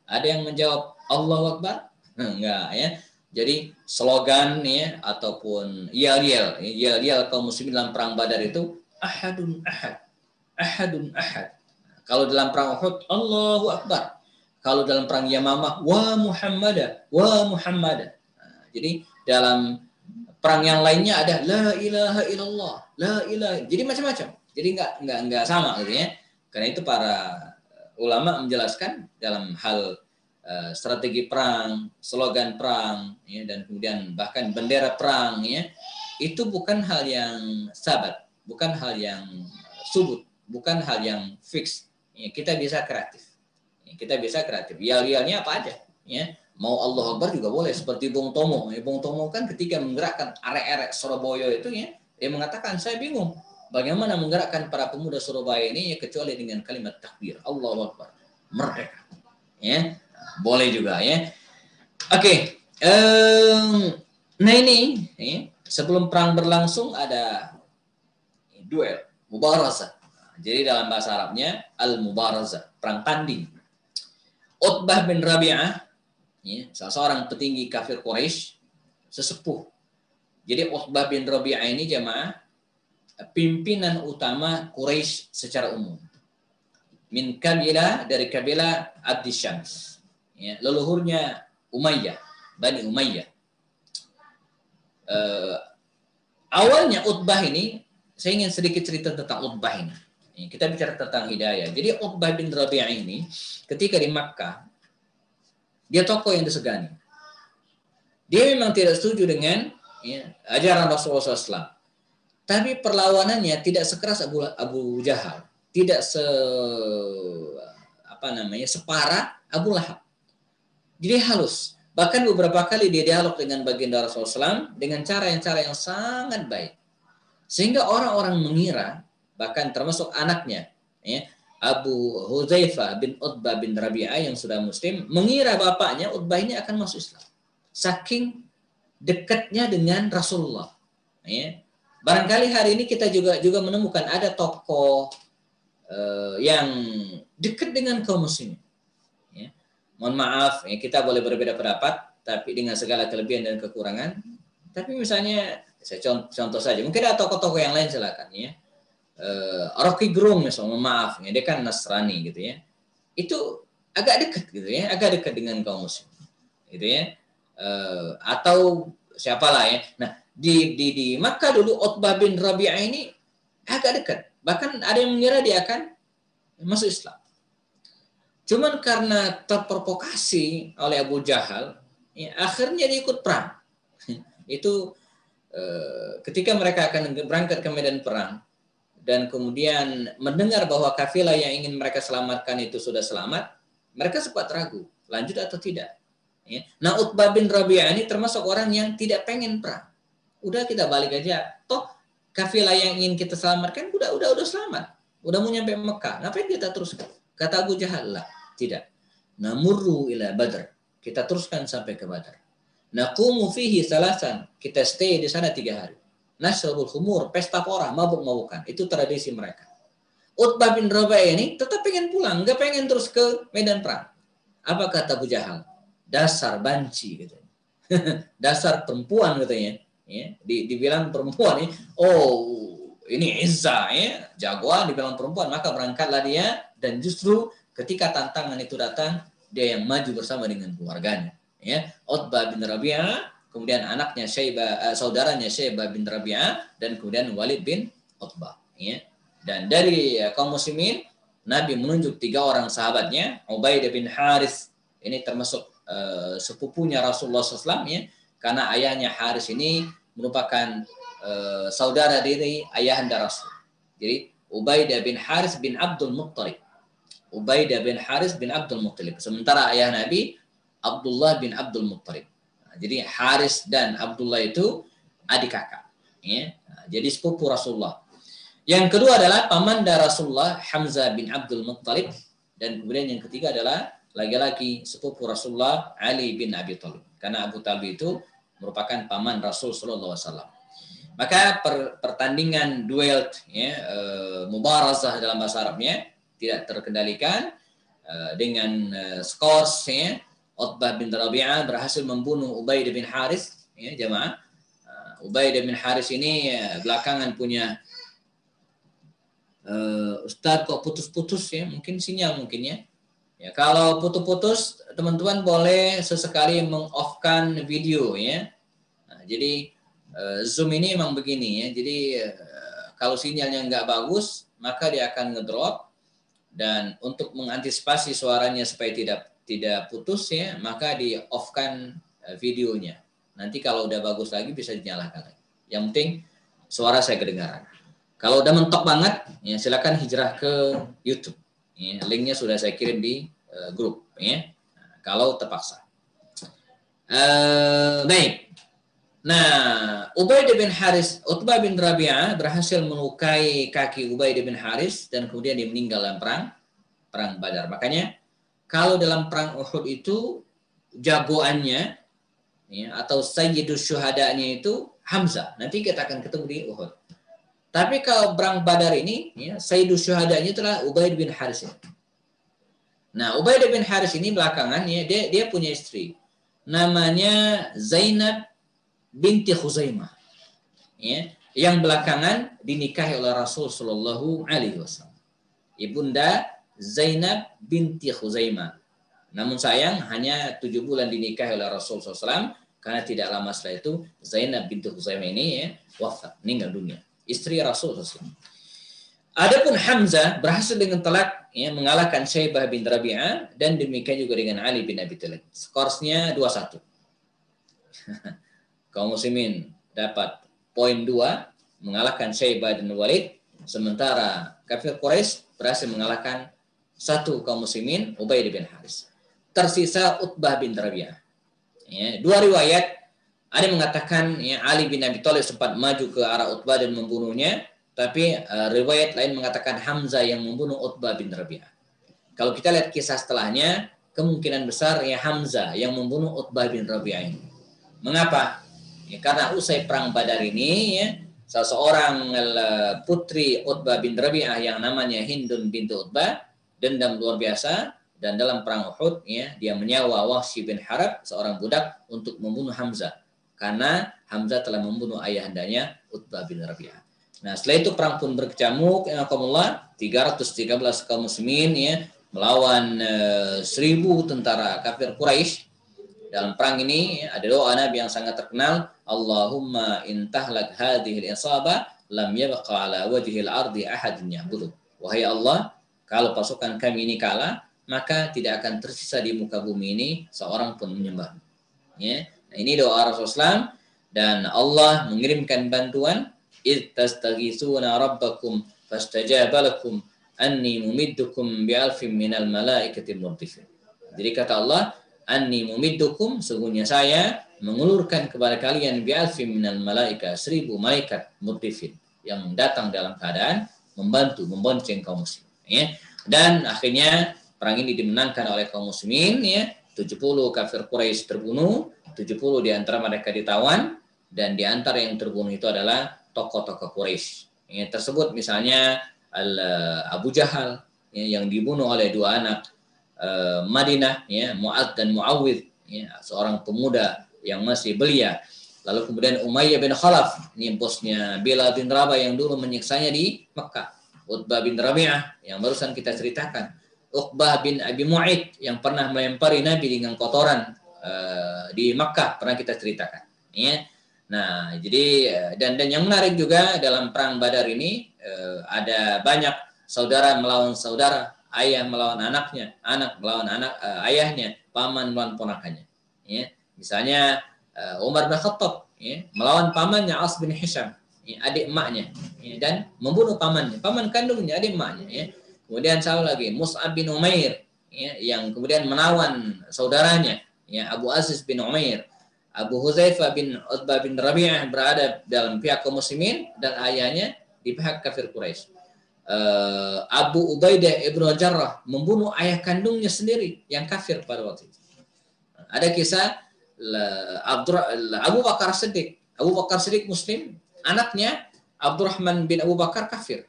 C: Ada yang menjawab Allahu Akbar? Enggak, ya. Jadi slogan, ya, ataupun yel-yel kaum muslimin dalam perang Badar itu ahadun ahad. Ahadun ahad. Kalau dalam perang Uhud, Allahu Akbar. Kalau dalam perang Yamamah, wa Muhammada, wa Muhammada. Nah, jadi dalam perang yang lainnya ada la ilaha illallah, la ilaha. Jadi macam-macam. Jadi enggak sama gitu, ya. Karena itu para ulama menjelaskan dalam hal strategi perang, slogan perang, ya, dan kemudian bahkan bendera perang, ya, itu bukan hal yang sabat, bukan hal yang subut, bukan hal yang fix. Ya, kita bisa kreatif. Ya, kita bisa kreatif. Yel-yelnya apa aja, ya. Mau Allah Akbar juga boleh, seperti Bung Tomo. Ya, Bung Tomo kan ketika menggerakkan arek-arek Surabaya itu, ya, dia mengatakan, saya bingung bagaimana menggerakkan para pemuda Surabaya ini, ya, kecuali dengan kalimat takbir, Allahu Akbar, merdeka. Ya. Boleh juga, ya. Oke. Nah ini, ya, sebelum perang berlangsung ada duel, mubarazah. Jadi dalam bahasa Arabnya al-mubarazah, perang tanding. Utbah bin Rabi'ah, ya, salah seorang petinggi kafir Quraisy, sesepuh. Jadi Utbah bin Rabi'ah ini jemaah pimpinan utama Quraisy secara umum. Min kabilah, dari kabilah Abdi Syams. Ya, leluhurnya Umayyah, Bani Umayyah. Awalnya Utbah ini, saya ingin sedikit cerita tentang Utbah ini. Ya, kita bicara tentang hidayah. Jadi Utbah bin Rabi'ah ini, ketika di Makkah, dia tokoh yang disegani. Dia memang tidak setuju dengan, ya, ajaran Rasulullah SAW. Tapi perlawanannya tidak sekeras Abu Jahal, tidak separah Abu Lahab. Jadi halus. Bahkan beberapa kali dia dialog dengan baginda Rasulullah SAW dengan cara yang sangat baik. Sehingga orang-orang mengira, bahkan termasuk anaknya, ya, Abu Hudzaifah bin Utbah bin Rabi'ah yang sudah muslim, mengira bapaknya Utbah ini akan masuk Islam. Saking dekatnya dengan Rasulullah. Ya. Barangkali hari ini kita juga menemukan ada tokoh yang dekat dengan kaum muslimin. Mohon maaf, ya, kita boleh berbeda pendapat, tapi dengan segala kelebihan dan kekurangan. Tapi misalnya, saya contoh saja, mungkin ada tokoh-tokoh yang lain silakan, ya. Rocky Gerung misalnya, maaf, ya, dia kan Nasrani gitu, ya. Itu agak dekat gitu, ya, agak dekat dengan kaum muslim, gitu, ya. Atau siapalah, ya. Nah, di Makkah dulu Utbah bin Rabi'ah ini agak dekat. Bahkan ada yang mengira dia akan masuk Islam. Cuman karena terprovokasi oleh Abu Jahal, ya, akhirnya dia ikut perang. Itu ketika mereka akan berangkat ke medan perang, dan kemudian mendengar bahwa kafilah yang ingin mereka selamatkan itu sudah selamat, mereka sempat ragu, lanjut atau tidak. Ya. Nah, Utbah bin Rabi'ah ini termasuk orang yang tidak pengen perang. Udah kita balik aja. Toh kafilah yang ingin kita selamatkan udah selamat. Udah mau nyampe Mekah. Ngapain kita teruskan? Kata Abu Jahal, lah, tidak. Namurru ila Badr. Kita teruskan sampai ke Badar. Naqumu fihi salasan. Kita stay di sana 3 hari. Nasrul khumur, pesta pora, mabuk-mabukan. Itu tradisi mereka. Utbah bin Rabi'ah ini tetap pengen pulang, nggak pengen terus ke medan perang. Apa kata Abu Jahal? Dasar banci gitu. Dasar perempuan katanya. Ya, dibilang perempuan ini, oh ini izzah, ya, jagoan dibilang perempuan, maka berangkatlah dia dan justru ketika tantangan itu datang, dia yang maju bersama dengan keluarganya. Ya, Utbah bin Rabi'ah, kemudian anaknya Syaibah, saudaranya Syaibah bin Rabi'ah, dan kemudian Walid bin Utbah. Ya. Dan dari kaum muslimin, Nabi menunjuk 3 orang sahabatnya, Ubaidah bin Haris, ini termasuk sepupunya Rasulullah SAW, ya, karena ayahnya Haris ini merupakan saudara dari ayahanda Rasul. Jadi Ubaidah bin Haris bin Abdul Muttalib. Ubaidah bin Haris bin Abdul Muttalib. Sementara ayah Nabi Abdullah bin Abdul Muttalib. Nah, jadi Haris dan Abdullah itu adik kakak. Ya. Nah, jadi sepupu Rasulullah. Yang kedua adalah pamanda Rasulullah Hamzah bin Abdul Muttalib. Dan kemudian yang ketiga adalah laki-laki sepupu Rasulullah Ali bin Abi Thalib. Karena Abu Talib itu merupakan paman Rasul Sallallahu Alaihi Wasallam. Maka pertandingan duel, ya, mubarazah dalam bahasa Arabnya tidak terkendalikan dengan skor, ya. Utbah bin Rabi'ah berhasil membunuh Ubaidah bin Haris, ya, jamaah. Ubaidah bin Haris ini belakangan punya Ustadz kok putus-putus, ya, mungkin sinyal mungkin, ya. Ya, kalau putus-putus, teman-teman boleh sesekali meng-off-kan video, ya. Nah, jadi Zoom ini emang begini, ya. Jadi kalau sinyalnya nggak bagus, maka dia akan ngedrop. Dan untuk mengantisipasi suaranya supaya tidak putus, ya, maka di off-kan videonya. Nanti kalau udah bagus lagi bisa dinyalakan lagi. Yang penting suara saya kedengaran. Kalau udah mentok banget, ya, silakan hijrah ke YouTube. Ya, linknya sudah saya kirim di grup, ya. Nah, kalau terpaksa. Baik. Nah, Ubaidah bin Haris, Utbah bin Rabi'ah berhasil melukai kaki Ubaidah bin Haris dan kemudian dia meninggal dalam perang Badar. Makanya kalau dalam perang Uhud itu jagoannya, ya, atau sayyidus syuhadanya itu Hamzah. Nanti kita akan ketemu di Uhud. Tapi kalau perang Badar ini, ya, sayyidus syuhadanya itulah Ubaidah bin Haris. Nah, Ubaidah bin Haris ini belakangan, ya, dia punya istri. Namanya Zainab binti Khuzaimah, ya, yang belakangan dinikahi oleh Rasul Shallallahu Alaihi Wasallam. Ibunda Zainab binti Khuzaimah. Namun sayang hanya 7 bulan dinikahi oleh Rasul SAW, karena tidak lama setelah itu Zainab binti Khuzaimah ini, ya, wafat, meninggal dunia. Istri Rasul SAW. Adapun Hamzah berhasil dengan telak, ya, mengalahkan Syaibah bin Rabi'ah, dan demikian juga dengan Ali bin Abi Thalib. Skorsnya 2-1. Kaum muslimin dapat poin 2, mengalahkan Syaibah dan Walid, sementara kafir Quraisy berhasil mengalahkan 1 kaum muslimin, Ubaidah bin Haris. Tersisa Utbah bin Rabi'ah. Ya, 2 riwayat, ada yang mengatakan, ya, Ali bin Abi Thalib sempat maju ke arah Utbah dan membunuhnya, tapi riwayat lain mengatakan Hamzah yang membunuh Utbah bin Rabi'ah. Kalau kita lihat kisah setelahnya, kemungkinan besar, ya, Hamzah yang membunuh Utbah bin Rabi'ah ini. Mengapa? Ya, karena usai perang Badar ini, ya, seseorang putri Utbah bin Rabi'ah yang namanya Hindun binti Utbah dendam luar biasa, dan dalam perang Uhud, ya, dia menyewa Wahsy bin Harb, seorang budak, untuk membunuh Hamzah karena Hamzah telah membunuh ayahandanya Utbah bin Rabi'ah. Nah, setelah itu perang pun berkecamuk, ya, 313 kaum muslimin, ya, melawan 1000 tentara kafir Quraisy. Dalam perang ini, ya, ada doa Nabi yang sangat terkenal, Allahumma intahlak hadhil isabah lam yabqa ala wajhil ardi ahadun ya'budu. Wahai Allah, kalau pasukan kami ini kalah, maka tidak akan tersisa di muka bumi ini seorang pun menyembah. Ya. Nah, ini doa Rasulullah, dan Allah mengirimkan bantuan, id tastaghisuna rabbakum fastajaba lakum anni mumiddukum bi'alfin minal malaikati murdifin. Jadi kata Allah, anni mumiddukum, sesungguhnya saya mengulurkan kepada kalian bi'alfin minal malaika, 1000 malaikat murdifin yang datang dalam keadaan membantu, membonceng kaum muslim. Ya. Dan akhirnya perang ini dimenangkan oleh kaum muslimin, ya. 70 kafir Quraisy terbunuh, 70 di antara mereka ditawan, dan di antara yang terbunuh itu adalah tokoh-tokoh Quraisy. Ya, tersebut misalnya Abu Jahal, ya, yang dibunuh oleh 2 anak Madinah, ya, Mu'ad dan Mu'awwidh, ya, seorang pemuda yang masih belia. Lalu kemudian Umayyah bin Khalaf, ini bosnya Bilal bin Rabah yang dulu menyiksanya di Mekah. Utbah bin Rabi'ah yang barusan kita ceritakan. Uqbah bin Abi Mu'aid yang pernah melempari Nabi dengan kotoran di Makkah, pernah kita ceritakan. Ya. Nah, jadi dan yang menarik juga dalam perang Badar ini ada banyak saudara melawan saudara, ayah melawan anaknya, anak melawan ayahnya, paman melawan ponakannya. Ya. Misalnya Umar bin Khattab ya, melawan pamannya As bin Hisham, ya, adik emaknya, ya, dan membunuh pamannya, paman kandungnya, adik emaknya. Ya. Kemudian satu lagi Mus'ab bin Umair, ya, yang kemudian menawan saudaranya, ya, Abu Aziz bin Umair. Abu Huzaifah bin Utbah bin Rabi'ah berada dalam pihak kaum muslimin dan ayahnya di pihak kafir Quraisy. Abu Ubaidah ibnu Jarrah membunuh ayah kandungnya sendiri yang kafir pada waktu itu. Ada kisah Abu Bakar Siddiq. Abu Bakar Siddiq Muslim, anaknya Abdurrahman bin Abu Bakar kafir.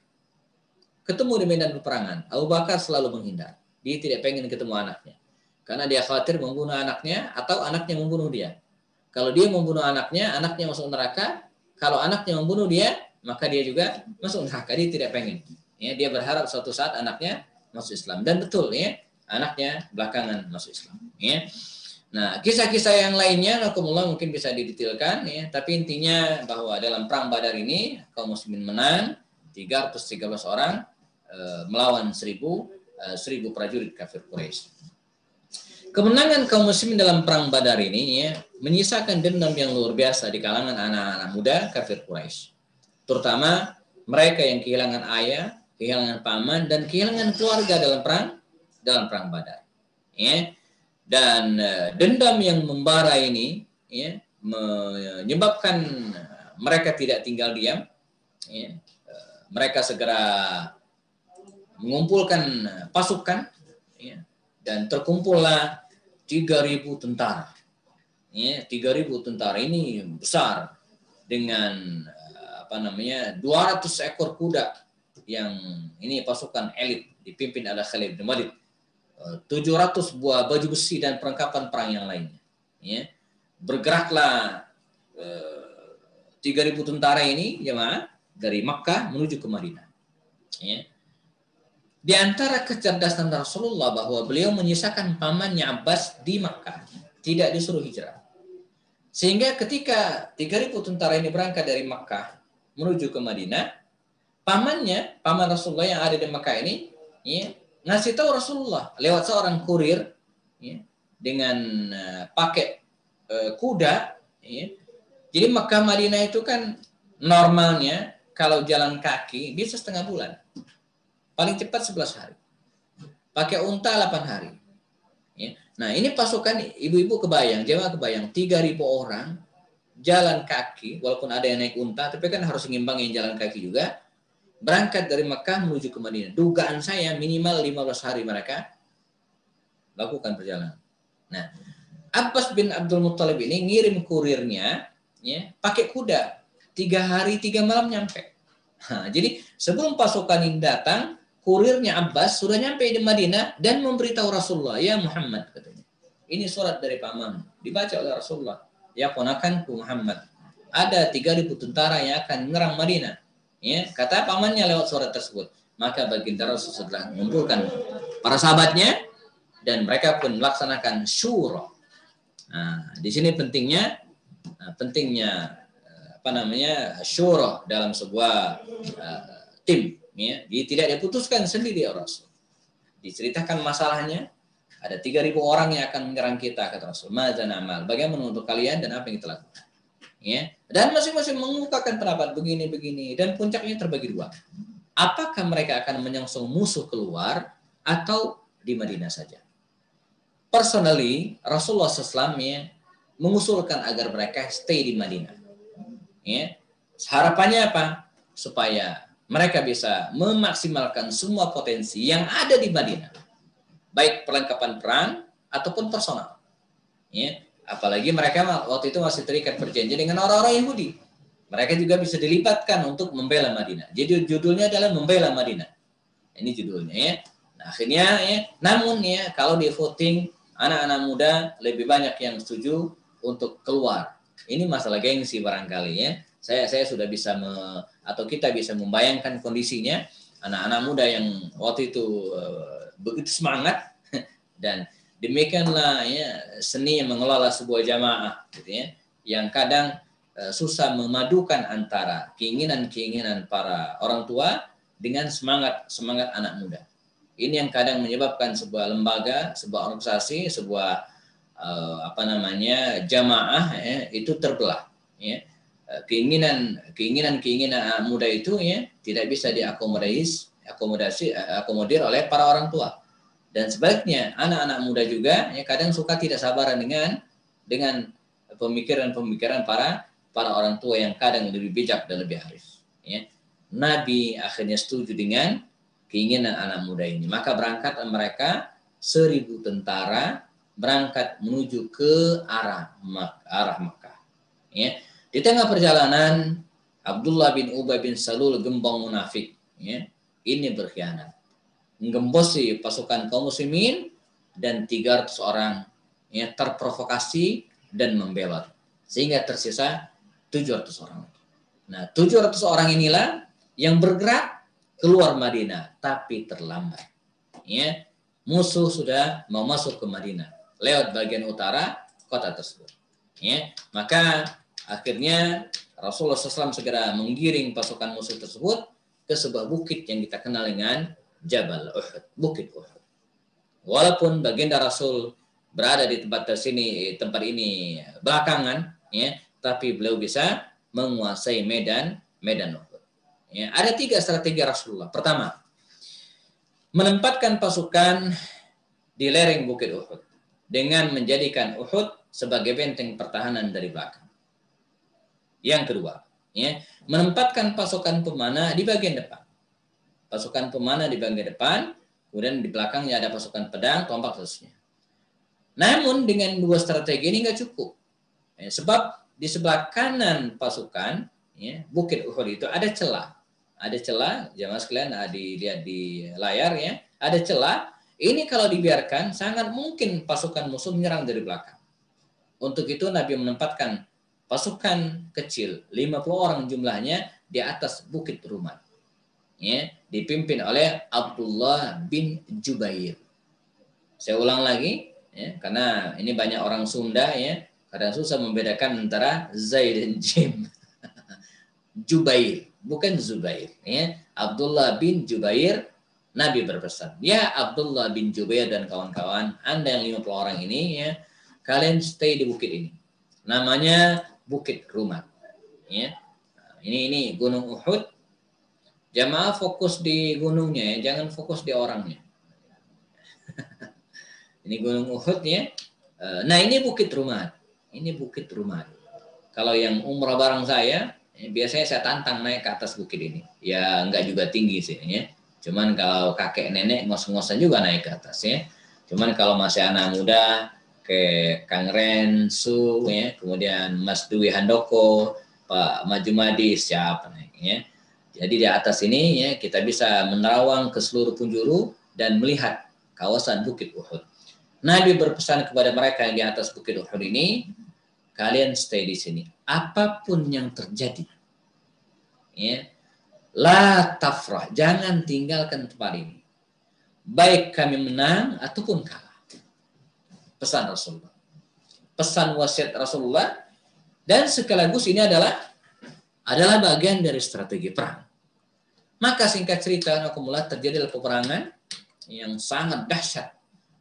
C: Ketemu di medan peperangan, Abu Bakar selalu menghindar. Dia tidak pengen ketemu anaknya. Karena dia khawatir membunuh anaknya atau anaknya membunuh dia. Kalau dia membunuh anaknya masuk neraka. Kalau anaknya membunuh dia, maka dia juga masuk neraka. Dia tidak pengen. Ya, dia berharap suatu saat anaknya masuk Islam. Dan betul, ya, anaknya belakangan masuk Islam. Ya. Nah, kisah-kisah yang lainnya, nakumullah mungkin bisa didetailkan. Ya. Tapi intinya bahwa dalam perang Badar ini, kaum muslimin menang 313 orang melawan 1000 prajurit kafir Quraisy. Kemenangan kaum muslimin dalam perang Badar ini ya, menyisakan dendam yang luar biasa di kalangan anak-anak muda kafir Quraisy. Terutama mereka yang kehilangan ayah, kehilangan paman dan kehilangan keluarga dalam perang Badar. Ya. Dan dendam yang membara ini ya, menyebabkan mereka tidak tinggal diam. Ya. Mereka segera mengumpulkan pasukan ya, dan terkumpullah 3.000 tentara. Ya, 3.000 tentara ini besar dengan 200 ekor kuda yang ini pasukan elit dipimpin oleh Khalid bin Walid. 700 buah baju besi dan perlengkapan perang yang lainnya. Ya. Bergeraklah 3.000 tentara ini jemaah dari Makkah menuju ke Madinah. Ya. Di antara kecerdasan Rasulullah bahwa beliau menyisakan pamannya Abbas di Makkah, tidak disuruh hijrah. Sehingga ketika 3.000 tentara ini berangkat dari Makkah menuju ke Madinah, paman Rasulullah yang ada di Makkah ini ya, ngasih tahu Rasulullah lewat seorang kurir ya, dengan pakai kuda. Ya. Jadi Makkah Madinah itu kan normalnya kalau jalan kaki bisa setengah bulan. Paling cepat 11 hari. Pakai unta 8 hari. Ya. Nah ini pasukan ibu-ibu kebayang, jemaah kebayang, 3.000 orang jalan kaki, walaupun ada yang naik unta, tapi kan harus ngimbang yang jalan kaki juga, berangkat dari Mekah menuju ke Madinah. Dugaan saya minimal 15 hari mereka lakukan perjalanan. Nah, Abbas bin Abdul Muttalib ini ngirim kurirnya ya, pakai kuda. 3 hari 3 malam nyampe. Nah, jadi sebelum pasukan ini datang, kurirnya Abbas sudah nyampe di Madinah dan memberitahu Rasulullah, ya Muhammad katanya. Ini surat dari paman, dibaca oleh Rasulullah. Ya ponakanku Muhammad, ada 3.000 tentara yang akan menyerang Madinah. Ya, kata pamannya lewat surat tersebut. Maka baginda Rasul setelah mengumpulkan para sahabatnya dan mereka pun melaksanakan syura. Nah, di sini pentingnya syura dalam sebuah tim. Ya, dia tidak diputuskan sendiri oleh Rasul. Diceritakan masalahnya, ada 3.000 orang yang akan menyerang kita, kata Rasul. Madza na'mal, bagaimana untuk kalian dan apa yang kita lakukan? Ya, dan masing-masing mengungkapkan pendapat begini dan puncaknya terbagi 2. Apakah mereka akan menyongsong musuh keluar atau di Madinah saja? Personally, Rasulullah SAW ya, mengusulkan agar mereka stay di Madinah. Ya, harapannya apa? Supaya mereka bisa memaksimalkan semua potensi yang ada di Madinah, baik perlengkapan perang ataupun personal. Ya, apalagi mereka waktu itu masih terikat perjanjian dengan orang-orang Yahudi. Mereka juga bisa dilibatkan untuk membela Madinah. Jadi judulnya adalah membela Madinah. Ini judulnya ya. Nah, akhirnya ya, namun ya kalau di voting anak-anak muda lebih banyak yang setuju untuk keluar. Ini masalah gengsi barangkali ya. Saya sudah bisa atau kita bisa membayangkan kondisinya anak-anak muda yang waktu itu begitu semangat dan demikianlah ya seni mengelola sebuah jamaah gitu ya, yang kadang susah memadukan antara keinginan-keinginan para orang tua dengan semangat anak muda. Ini yang kadang menyebabkan sebuah lembaga, sebuah organisasi, sebuah jamaah ya, itu terbelah ya. Keinginan anak muda itu ya tidak bisa diakomodir oleh para orang tua. Dan sebaliknya anak-anak muda juga ya kadang suka tidak sabaran dengan pemikiran-pemikiran para orang tua yang kadang lebih bijak dan lebih arif. Ya. Nabi akhirnya setuju dengan keinginan anak muda ini. Maka berangkat mereka 1000 tentara berangkat menuju ke arah Makkah. Ya. Di tengah perjalanan Abdullah bin Ubay bin Salul gembong munafik. Ya. Ini berkhianat. Menggembosi pasukan kaum muslimin dan 300 orang ya, terprovokasi dan membelot. Sehingga tersisa 700 orang. Nah, 700 orang inilah yang bergerak keluar Madinah, tapi terlambat. Ya, musuh sudah mau masuk ke Madinah lewat bagian utara kota tersebut. Ya, maka akhirnya Rasulullah SAW segera menggiring pasukan musuh tersebut ke sebuah bukit yang kita kenal dengan Jabal Uhud, Bukit Uhud. Walaupun baginda Rasul berada di tempat ini belakangan, ya, tapi beliau bisa menguasai medan Uhud. Ya, ada 3 strategi Rasulullah. Pertama, menempatkan pasukan di lereng Bukit Uhud dengan menjadikan Uhud sebagai benteng pertahanan dari belakang. Yang kedua, ya, menempatkan pasukan pemanah di bagian depan. Pasukan pemanah di bagian depan, kemudian di belakangnya ada pasukan pedang, tombak, seterusnya. Namun dengan 2 strategi ini nggak cukup. Ya, sebab di sebelah kanan pasukan, ya, Bukit Uhud itu ada celah. Ada celah, jamaah sekalian dilihat di layar ya, ada celah. Ini kalau dibiarkan sangat mungkin pasukan musuh menyerang dari belakang. Untuk itu Nabi menempatkan pasukan kecil 50 orang jumlahnya di atas Bukit Rumat. Ya, dipimpin oleh Abdullah bin Jubair. Saya ulang lagi ya, karena ini banyak orang Sunda ya, kadang susah membedakan antara Zai dan Jim. Jubair, bukan Zubair ya. Abdullah bin Jubair. Nabi berpesan, ya Abdullah bin Jubair dan kawan-kawan, Anda yang 50 orang ini ya, kalian stay di bukit ini. Namanya Bukit Rumat. Ya. Ini Gunung Uhud. Jamaah fokus di gunungnya ya, jangan fokus di orangnya. Ini Gunung Uhud ya. Nah, ini Bukit Rumat. Ini Bukit Rumat. Kalau yang umrah bareng saya, biasanya saya tantang naik ke atas bukit ini. Ya enggak juga tinggi sih ya. Cuman kalau kakek nenek ngos-ngosan juga naik ke atas ya. Cuman kalau masih anak muda kayak Kang Ren Su ya, kemudian Mas Dwi Handoko, Pak Majumadi siapa naik ya. Jadi di atas ini ya kita bisa menerawang ke seluruh penjuru dan melihat kawasan Bukit Uhud. Nabi berpesan kepada mereka yang di atas Bukit Uhud ini, kalian stay di sini. Apapun yang terjadi, ya, la tafrah, jangan tinggalkan tempat ini. Baik kami menang ataupun kalah. Pesan Rasulullah. Pesan wasiat Rasulullah. Dan sekaligus ini adalah bagian dari strategi perang. Maka singkat cerita, terjadilah peperangan yang sangat dahsyat.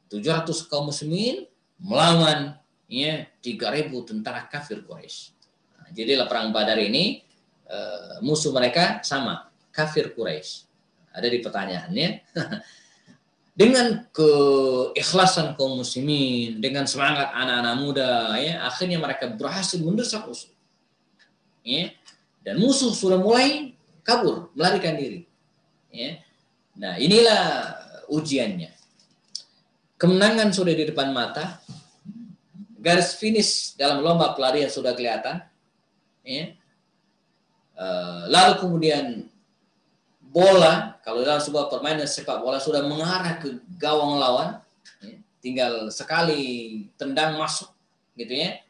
C: 700 kaum muslimin melawan ya 3.000 tentara kafir Quraisy. Nah, jadilah perang Badar ini musuh mereka sama, kafir Quraisy. Ada di pertanyaannya. Dengan keikhlasan kaum muslimin, dengan semangat anak-anak muda, ya, akhirnya mereka berhasil mendesak musuh. Ya, dan musuh sudah mulai kabur, melarikan diri. Ya. Nah, inilah ujiannya. Kemenangan sudah di depan mata, garis finish dalam lomba pelarian sudah kelihatan. Ya. Lalu kemudian bola, kalau dalam sebuah permainan sepak bola sudah mengarah ke gawang lawan, ya, tinggal sekali tendang masuk, gitu ya.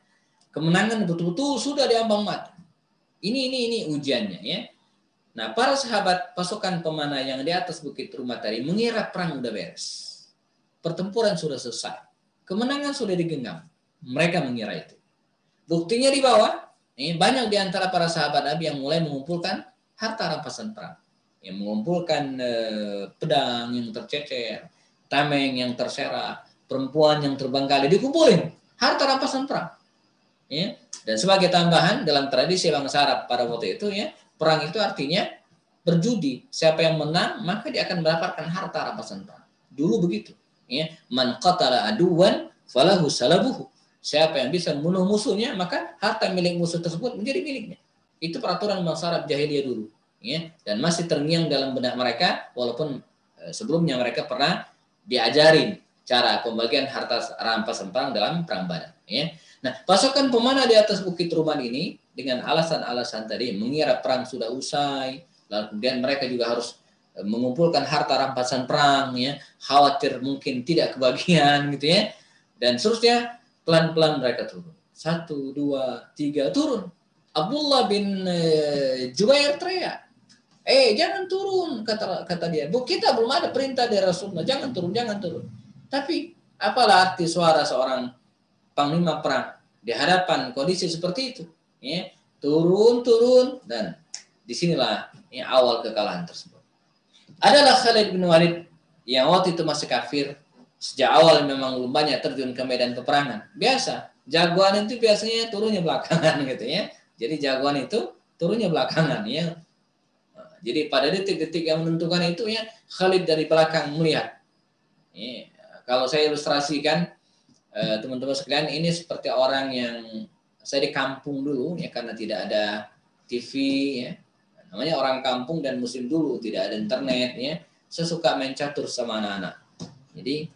C: Kemenangan betul-betul sudah di ambang mata. Ini ujiannya, ya. Nah, para sahabat pasukan pemanah yang di atas bukit rumah tadi mengira perang udah beres. Pertempuran sudah selesai. Kemenangan sudah digenggam. Mereka mengira itu. Buktinya di bawah, banyak di antara para sahabat Nabi yang mulai mengumpulkan harta rampasan perang. Yang mengumpulkan pedang yang tercecer, tameng yang terserak, perempuan yang terbangkalai, dikumpulin harta rampasan perang. Ya. Dan sebagai tambahan dalam tradisi bangsa Arab pada waktu itu, ya, perang itu artinya berjudi. Siapa yang menang maka dia akan mendapatkan harta rampasan perang. Dulu begitu. Ya. Man qatala aduwan falahu salabuhu. Siapa yang bisa membunuh musuhnya maka harta milik musuh tersebut menjadi miliknya. Itu peraturan bangsa Arab jahiliyah dulu. Ya. Dan masih terngiang dalam benak mereka walaupun sebelumnya mereka pernah diajarin cara pembagian harta rampasan perang dalam perang Badar. Ya. Nah, pasukan pemanah di atas bukit Ruman ini dengan alasan-alasan tadi mengira perang sudah usai, lalu kemudian mereka juga harus mengumpulkan harta rampasan perang, ya, khawatir mungkin tidak kebagian, gitu ya, dan seterusnya. Pelan-pelan mereka turun. 1, 2, 3 turun. Abdullah bin Jubair teriak, jangan turun, kata dia. Bu, kita belum ada perintah dari Rasulullah, jangan turun, jangan turun. Tapi apalah arti suara seorang panglima perang di hadapan kondisi seperti itu, ya, turun, dan disinilah ya, awal kekalahan tersebut. Adalah Khalid bin Walid yang waktu itu masih kafir, sejak awal memang belum banyak terjun ke medan peperangan. Biasa, jagoan itu biasanya turunnya belakangan gitu ya. Jadi jagoan itu turunnya belakangan ya. Jadi pada detik-detik yang menentukan itu ya, Khalid dari belakang melihat. Ya, kalau saya ilustrasikan teman-teman sekalian, ini seperti orang yang saya di kampung dulu ya, karena tidak ada TV ya. Namanya orang kampung dan muslim dulu, tidak ada internet ya. Saya suka main catur sama anak-anak. Jadi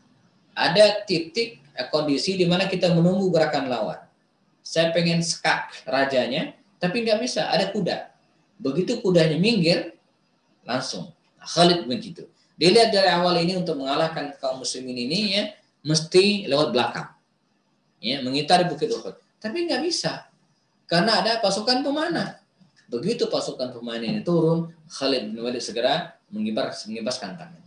C: ada titik kondisi di mana kita menunggu gerakan lawan. Saya pengen skak rajanya, tapi nggak bisa, ada kuda. Begitu kudanya minggir, langsung. Nah, Khalid begitu. Dilihat dari awal ini untuk mengalahkan kaum muslimin ini ya, mesti lewat belakang. Ya, mengitari Bukit Uhud. Tapi nggak bisa. Karena ada pasukan pemanah. Begitu pasukan pemanah ini turun, Khalid bin Walid segera mengibaskan tangan.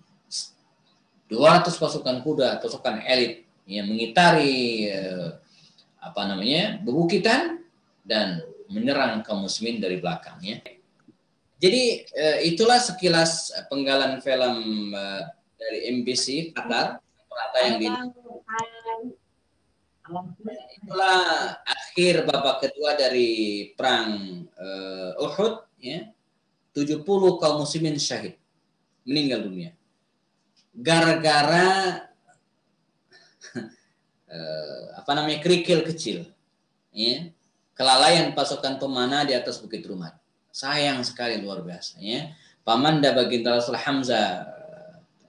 C: 200 pasukan kuda, pasukan elit yang mengitari bebukitan dan menyerang kaum muslimin dari belakang ya. Jadi itulah sekilas penggalan film dari MBC Qatar yang itulah akhir babak kedua dari perang Uhud ya. 70 kaum muslimin syahid, meninggal dunia. Gara-gara kerikil kecil, ya, kelalaian pasukan pemanah di atas Bukit Rumat. Sayang sekali, luar biasa. Ya. Pamanda baginda Rasul Hamzah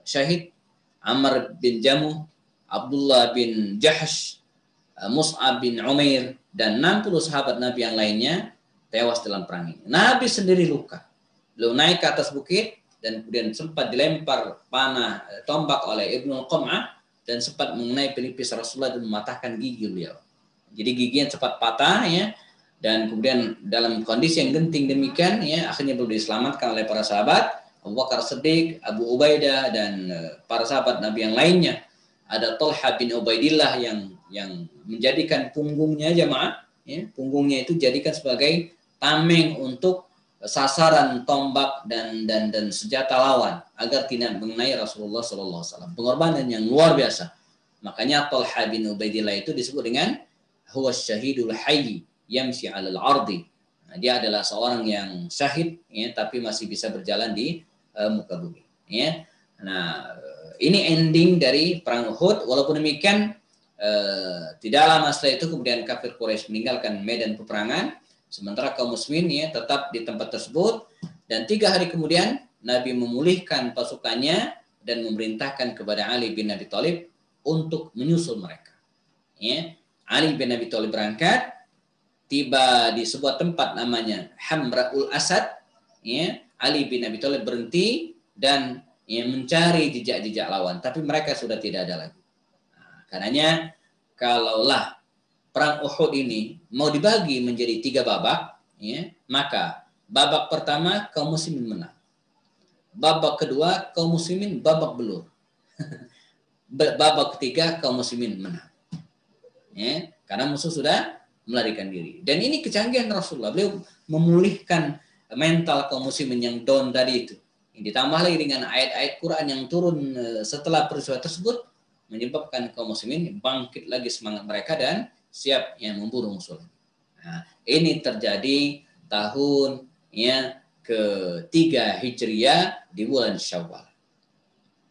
C: syahid, Amr bin Jamuh, Abdullah bin Jahsh, Mus'ab bin Umair, dan 60 sahabat Nabi yang lainnya tewas dalam perang ini. Nabi sendiri luka. Beliau naik ke atas bukit dan kemudian sempat dilempar panah tombak oleh Ibnu Qam'ah dan sempat mengenai pelipis Rasulullah dan mematahkan gigi beliau. Jadi giginya cepat patah ya, dan kemudian dalam kondisi yang genting demikian ya, akhirnya beliau diselamatkan oleh para sahabat Abu Bakar Siddiq, Abu Ubaidah, dan para sahabat Nabi yang lainnya. Ada Talha bin Ubaidillah yang menjadikan punggungnya jamaah ya, punggungnya itu jadikan sebagai tameng untuk sasaran tombak dan senjata lawan agar tidak mengenai Rasulullah SAW. Pengorbanan yang luar biasa. Makanya Talha bin Ubaidillah itu disebut dengan huwa syahidul hayy yamshi 'alal ardi. Nah, dia adalah seorang yang syahid ya, tapi masih bisa berjalan di muka bumi ya. Nah, ini ending dari perang Uhud. Walaupun demikian tidak lama setelah itu kemudian kafir Quraisy meninggalkan medan peperangan. Sementara kaum muslimin ya tetap di tempat tersebut, dan 3 hari kemudian Nabi memulihkan pasukannya dan memerintahkan kepada Ali bin Abi Thalib untuk menyusul mereka. Ya, Ali bin Abi Thalib berangkat, tiba di sebuah tempat namanya Hamraul Asad. Ya, Ali bin Abi Thalib berhenti dan ya, mencari jejak-jejak lawan, tapi mereka sudah tidak ada lagi. Nah, karenanya kalaulah perang Uhud ini mau dibagi menjadi 3 babak, ya, maka Babak pertama kaum muslimin menang. Babak kedua kaum muslimin babak belur. Babak ketiga kaum muslimin menang. Ya, karena musuh sudah melarikan diri. Dan ini kecanggihan Rasulullah. Beliau memulihkan mental kaum muslimin yang down tadi itu. Ditambah lagi dengan ayat-ayat Quran yang turun setelah peristiwa tersebut, menyebabkan kaum muslimin bangkit lagi semangat mereka dan siap yang memburu musuh. Nah, ini terjadi tahun ketiga Hijriah di bulan Syawal.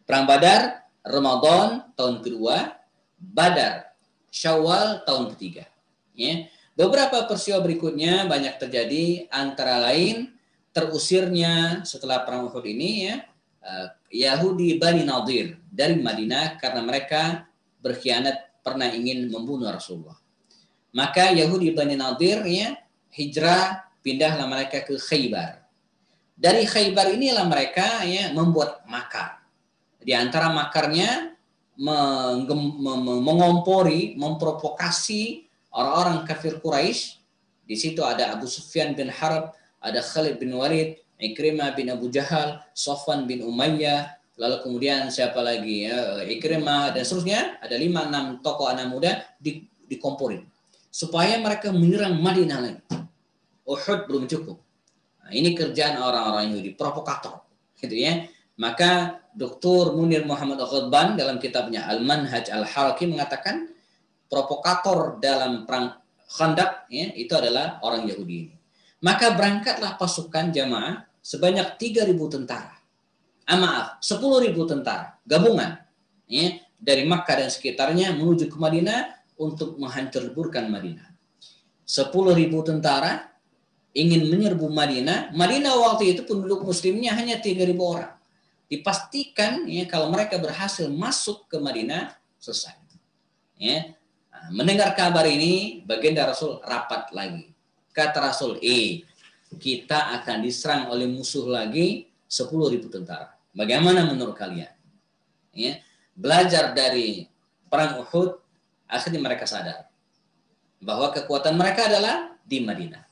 C: Perang Badar, Ramadan tahun kedua, Badar, Syawal tahun ketiga. Ya. Beberapa peristiwa berikutnya banyak terjadi, antara lain terusirnya setelah perang Uhud ini Yahudi Bani Nadir dari Madinah karena mereka berkhianat pernah ingin membunuh Rasulullah. Maka Yahudi Bani Nadir hijrah, pindahlah mereka ke Khaybar. Dari Khaybar inilah mereka membuat makar. Di antara makarnya mengompori, memprovokasi orang-orang kafir Quraisy. Di situ ada Abu Sufyan bin Harb, ada Khalid bin Walid, Ikrimah bin Abu Jahal, Sofwan bin Umayyah, lalu kemudian siapa lagi Ikrimah dan seterusnya. Ada 5-6 tokoh anak muda dikomporin supaya mereka menyerang Madinah lagi. Uhud belum cukup. Nah, ini kerjaan orang-orang Yahudi, provokator, gitu ya. Maka Dr. Munir Muhammad Al-Ghadban dalam kitabnya Al-Manhaj Al-Haraki mengatakan provokator dalam perang Khandaq itu adalah orang Yahudi. Maka berangkatlah pasukan jamaah sebanyak 3.000 tentara. Maaf, 10.000 tentara gabungan dari Makkah dan sekitarnya menuju ke Madinah untuk menghancurkan Madinah. 10.000 tentara ingin menyerbu Madinah. Madinah waktu itu penduduk muslimnya hanya 3.000 orang. Dipastikan kalau mereka berhasil masuk ke Madinah, selesai. Mendengar kabar ini, baginda Rasul rapat lagi. Kata Rasul, kita akan diserang oleh musuh lagi 10.000 tentara. Bagaimana menurut kalian? Belajar dari perang Uhud, akhirnya mereka sadar bahwa kekuatan mereka adalah di Madinah.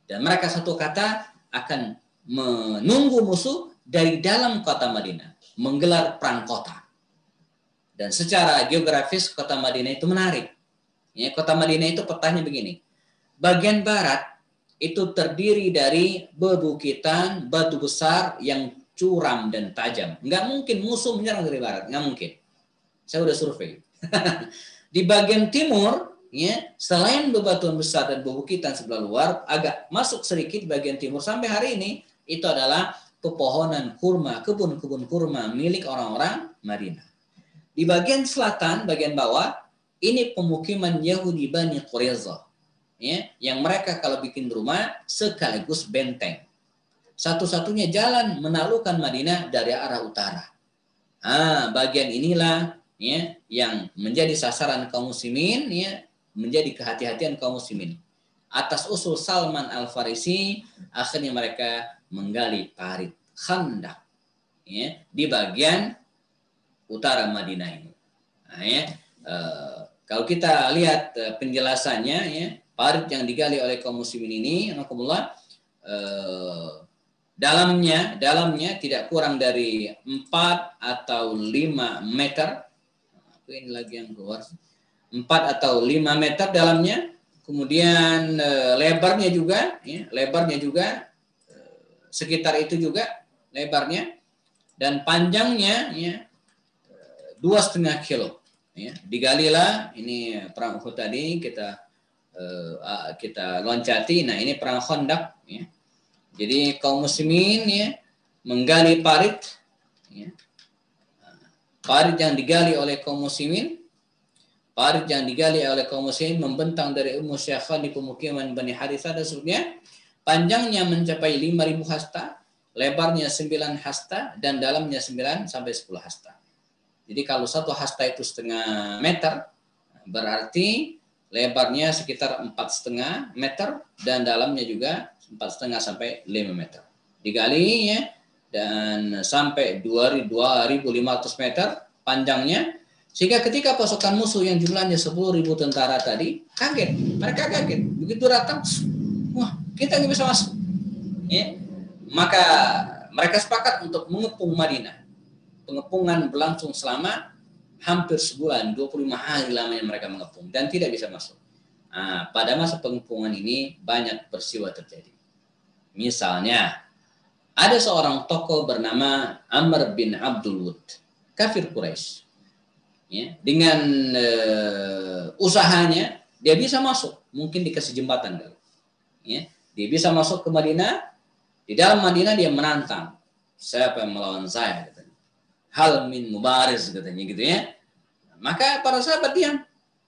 C: Dan mereka satu kata akan menunggu musuh dari dalam kota Madinah, menggelar perang kota. Dan secara geografis kota Madinah itu menarik. Kota Madinah itu petanya begini. Bagian barat itu terdiri dari bebukitan, batu besar yang curam dan tajam. Nggak mungkin musuh menyerang dari barat, nggak mungkin. Saya udah survei. Di bagian timur, selain bebatuan besar dan bebukitan sebelah luar, agak masuk sedikit bagian timur sampai hari ini, itu adalah pepohonan kurma, kebun-kebun kurma milik orang-orang Madinah. Di bagian selatan, bagian bawah, ini pemukiman Yahudi Bani Quraidah. Yang mereka kalau bikin rumah sekaligus benteng. Satu-satunya jalan menaklukkan Madinah dari arah utara. Bagian inilah yang menjadi sasaran kaum muslimin, menjadi kehati-hatian kaum muslimin. Atas usul Salman Al-Farisi, akhirnya mereka menggali parit Khandaq di bagian utara Madinah ini. Kalau kita lihat penjelasannya, parit yang digali oleh kaum muslimin ini, dalamnya tidak kurang dari 4 atau 5 meter. Ini lagi yang keluar. 4 atau 5 meter dalamnya. Kemudian lebarnya juga sekitar itu juga lebarnya, dan panjangnya 2,5 kilo. Digalilah, ini perang Uhud tadi kita loncati. Nah, ini perang Khandaq. Jadi kaum muslimin menggali parit. Parit yang digali oleh kaum muslimin, membentang dari Syakhah di pemukiman Bani Harithah dan seterusnya. Panjangnya mencapai 5.000 hasta, lebarnya 9 hasta, dan dalamnya 9 sampai 10 hasta. Jadi kalau 1 hasta itu setengah meter, berarti lebarnya sekitar 4,5 meter, dan dalamnya juga 4,5 sampai 5 meter. Digali dan sampai 2.500 meter panjangnya, sehingga ketika pasukan musuh yang jumlahnya 10.000 tentara tadi kaget, mereka kaget begitu datang, wah kita nggak bisa masuk, Ya. Maka mereka sepakat untuk mengepung Madinah. Pengepungan berlangsung selama hampir sebulan, 25 hari lamanya mereka mengepung dan tidak bisa masuk. Nah, pada masa pengepungan ini banyak peristiwa terjadi. Misalnya, ada seorang tokoh bernama Amr bin Abdul Wud, kafir Quraisy. Ya, dengan usahanya dia bisa masuk, mungkin dikasih jembatan kali. Ya, dia bisa masuk ke Madinah. Di dalam Madinah dia menantang, siapa yang melawan saya? Katanya. Hal min mubariz katanya gitu ya. Maka para sahabat diam,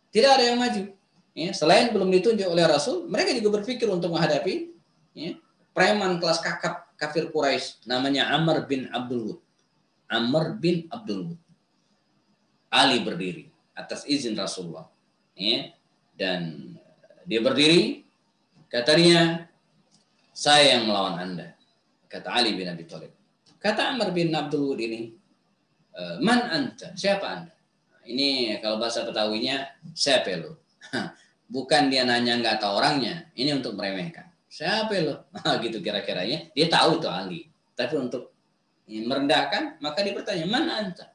C: tidak ada yang maju. Ya, selain belum ditunjuk oleh Rasul, mereka juga berpikir untuk menghadapi ya, preman kelas kakap kafir Quraisy namanya Amr bin Abdul Wud. Amr bin Abdul Wud. Ali berdiri atas izin Rasulullah. Ya, dan dia berdiri, katanya, saya yang melawan Anda. Kata Ali bin Abi Thalib. Kata Amr bin Abdul Wud ini, man anta? Siapa Anda? Ini kalau bahasa Betawinya, siapa lo? Bukan dia nanya nggak tahu orangnya, ini untuk meremehkan. Siapa lo? Gitu kira-kiranya. Dia tahu itu Ali. Tapi untuk merendahkan, maka dia bertanya, man anta?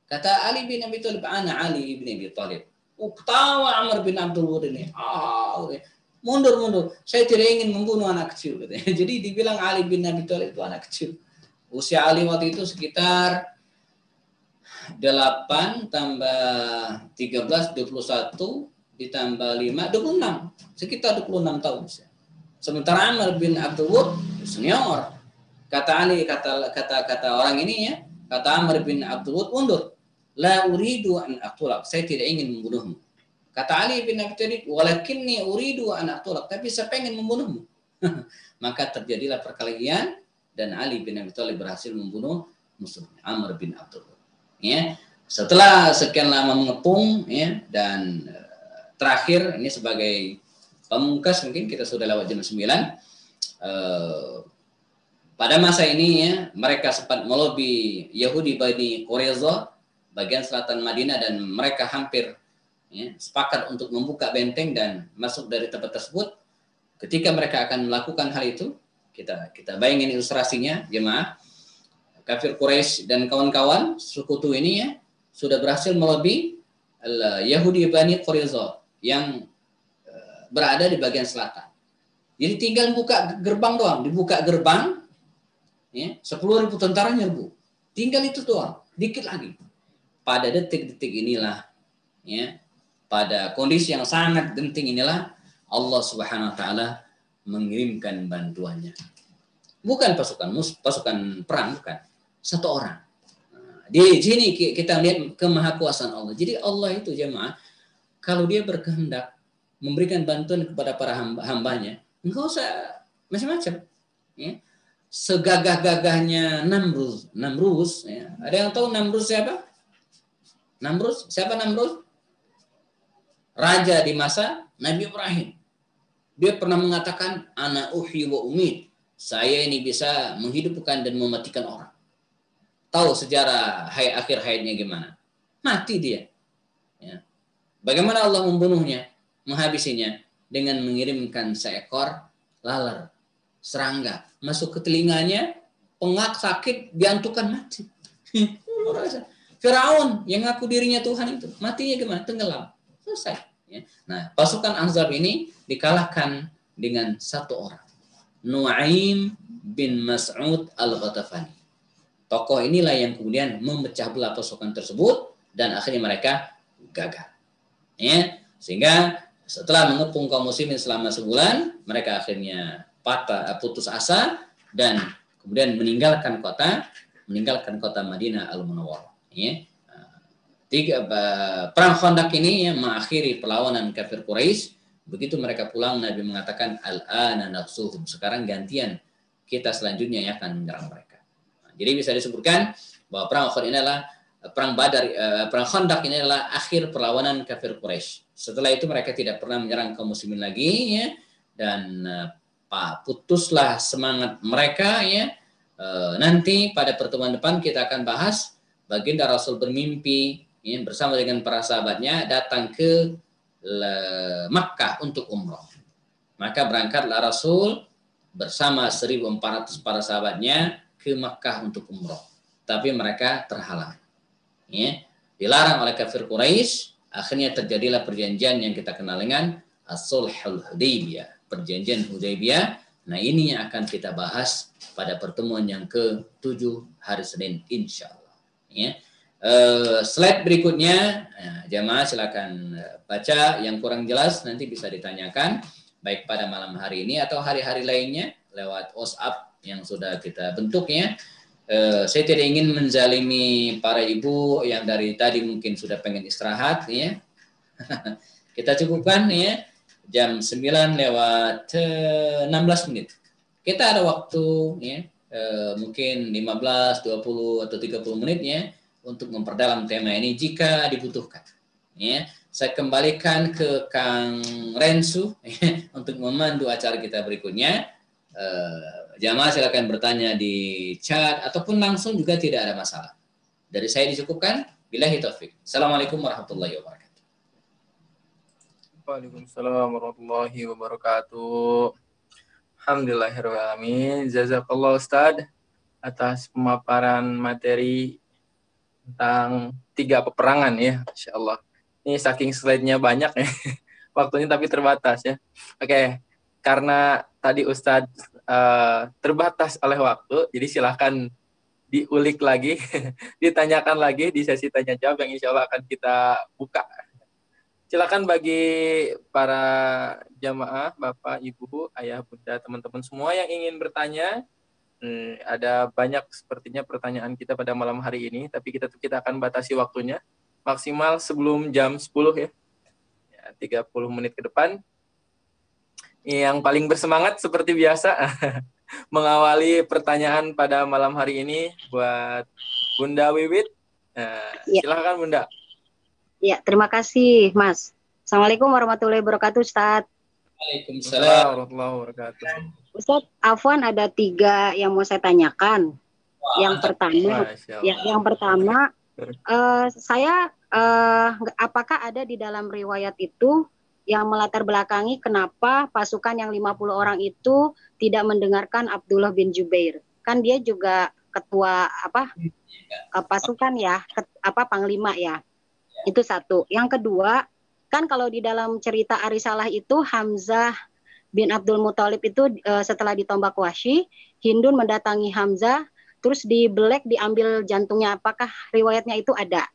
C: Kata Ali bin Abi Thalib, ana Ali bin Abi Thalib. Ketawa Amr bin Abdul Wud ini. Mundur. Saya tidak ingin membunuh anak kecil. Jadi dibilang Ali bin Abi Thalib itu anak kecil. Usia Ali waktu itu sekitar 8 tambah 13, 21, ditambah 5, 26. Sekitar 26 tahun. Sementara Amr bin Abdul Wud senior. Kata Ali, kata orang ini ya, kata Amr bin Abdul Wud, mundur. La uridu an aqtulak. Saya tidak ingin membunuhmu. Kata Ali bin Abi Thalib, walakinni uridu an aqtulak. Tapi saya pengen membunuhmu. Maka terjadilah perkelahian dan Ali bin Abi Thalib berhasil membunuh musuhnya Amr bin Abdul Wud. Ya, setelah sekian lama mengepung ya, dan terakhir ini sebagai pemungkas, mungkin kita sudah lewat jam 9. Pada masa ini ya, mereka sempat melobi Yahudi Bani Quraiza bagian selatan Madinah dan mereka hampir ya, sepakat untuk membuka benteng dan masuk dari tempat tersebut. Ketika mereka akan melakukan hal itu, kita bayangin ilustrasinya jemaah. Kafir Quraisy dan kawan-kawan sekutu ini ya sudah berhasil melobi Yahudi Bani Quraiza yang berada di bagian selatan. Jadi tinggal buka gerbang doang, dibuka gerbang ya, 10.000 tentara nyerbu. Tinggal itu doang, dikit lagi. Pada detik-detik inilah ya, pada kondisi yang sangat genting inilah Allah Subhanahu wa taala mengirimkan bantuannya. Bukan pasukan perang, bukan. Satu orang. Di sini kita lihat kemahakuasaan Allah. Jadi Allah itu jemaah, kalau dia berkehendak memberikan bantuan kepada para hambanya, enggak usah macam-macam. Ya. Segagah-gagahnya Namrus. Ya. Ada yang tahu Namrus siapa? Namrus? Siapa Namrus? Raja di masa Nabi Ibrahim. Dia pernah mengatakan, ana uhyi wa umid. Saya ini bisa menghidupkan dan mematikan orang. Tahu sejarah akhir hayatnya gimana? Mati dia. Ya. Bagaimana Allah membunuhnya, menghabisinya dengan mengirimkan seekor laler, serangga masuk ke telinganya, pengak sakit, diantukan mati. Firaun yang ngaku dirinya Tuhan itu matinya gimana? Tenggelam. Selesai. Ya. Nah, pasukan Ahzab ini dikalahkan dengan satu orang, Nu'aim bin Mas'ud al-Ghatafani. Tokoh inilah yang kemudian memecah belah pasukan tersebut dan akhirnya mereka gagal. Ya, sehingga setelah mengepung kaum muslimin selama sebulan, mereka akhirnya putus asa dan kemudian meninggalkan kota Madinah al-Munawwarah. Ya. Perang Khandaq ini ya, mengakhiri perlawanan kafir Quraisy. Begitu mereka pulang, Nabi mengatakan, al-ana nafsuhum. Sekarang gantian, kita selanjutnya yang akan menyerang mereka. Jadi bisa disebutkan bahwa perang Uhud ini adalah perang Khandaq ini adalah akhir perlawanan kafir Quraisy. Setelah itu mereka tidak pernah menyerang kaum muslimin lagi ya, dan putuslah semangat mereka ya. Nanti pada pertemuan depan kita akan bahas baginda Rasul bermimpi ya, bersama dengan para sahabatnya datang ke Makkah untuk umroh. Maka berangkatlah Rasul bersama 1.400 para sahabatnya ke Makkah untuk umroh. Tapi mereka terhalang. Ya. Dilarang oleh kafir Quraisy, akhirnya terjadilah perjanjian yang kita kenal dengan As-Sulhul Hudaybiyah, perjanjian Hudaybiyah. Nah, ini yang akan kita bahas pada pertemuan yang ke-7 hari Senin insyaallah. Ya. Slide berikutnya, jamaah silakan baca, yang kurang jelas nanti bisa ditanyakan baik pada malam hari ini atau hari-hari lainnya lewat WhatsApp yang sudah kita bentuk ya. Saya tidak ingin menzalimi para ibu yang dari tadi mungkin sudah pengen istirahat ya. Kita cukupkan ya, jam 9:16 menit. Kita ada waktu ya, mungkin 15, 20 atau 30 menit ya untuk memperdalam tema ini jika dibutuhkan. Ya, saya kembalikan ke Kang Rensu ya, untuk memandu acara kita berikutnya. Jamaah silakan bertanya di chat ataupun langsung juga tidak ada masalah. Dari saya dicukupkan. Billahi taufik. Assalamualaikum warahmatullahi wabarakatuh.
A: Waalaikumsalam warahmatullahi wabarakatuh. Alhamdulillahirrahmanirrahim. Jazakallah Ustadz atas pemaparan materi tentang 3 peperangan ya, Insya Allah. Ini saking slide-nya banyak ya, waktunya tapi terbatas ya. Oke, karena tadi Ustadz terbatas oleh waktu, jadi silahkan diulik lagi, ditanyakan lagi di sesi tanya jawab yang insya Allah akan kita buka. Silakan bagi para jamaah, Bapak, Ibu, Ayah, Bunda, teman-teman semua yang ingin bertanya. Ada banyak sepertinya pertanyaan kita pada malam hari ini, tapi kita akan batasi waktunya maksimal sebelum jam 10 ya. 30 menit ke depan. Yang paling bersemangat seperti biasa mengawali pertanyaan pada malam hari ini buat Bunda Wiwit. Silakan Bunda.
E: Ya, terima kasih Mas. Assalamualaikum warahmatullahi wabarakatuh Ustadz.
C: Waalaikumsalam
A: warahmatullahi wabarakatuh.
E: Ustadz, Afwan ada 3 yang mau saya tanyakan. Yang pertama, saya apakah ada di dalam riwayat itu yang melatar belakangi kenapa pasukan yang 50 orang itu tidak mendengarkan Abdullah bin Jubair? Kan dia juga ketua pasukan ya, panglima ya. Itu satu. Yang kedua, kan kalau di dalam cerita Arisalah itu Hamzah bin Abdul Muthalib itu setelah ditombak Wahsy, Hindun mendatangi Hamzah, terus dibelek, diambil jantungnya. Apakah riwayatnya itu ada?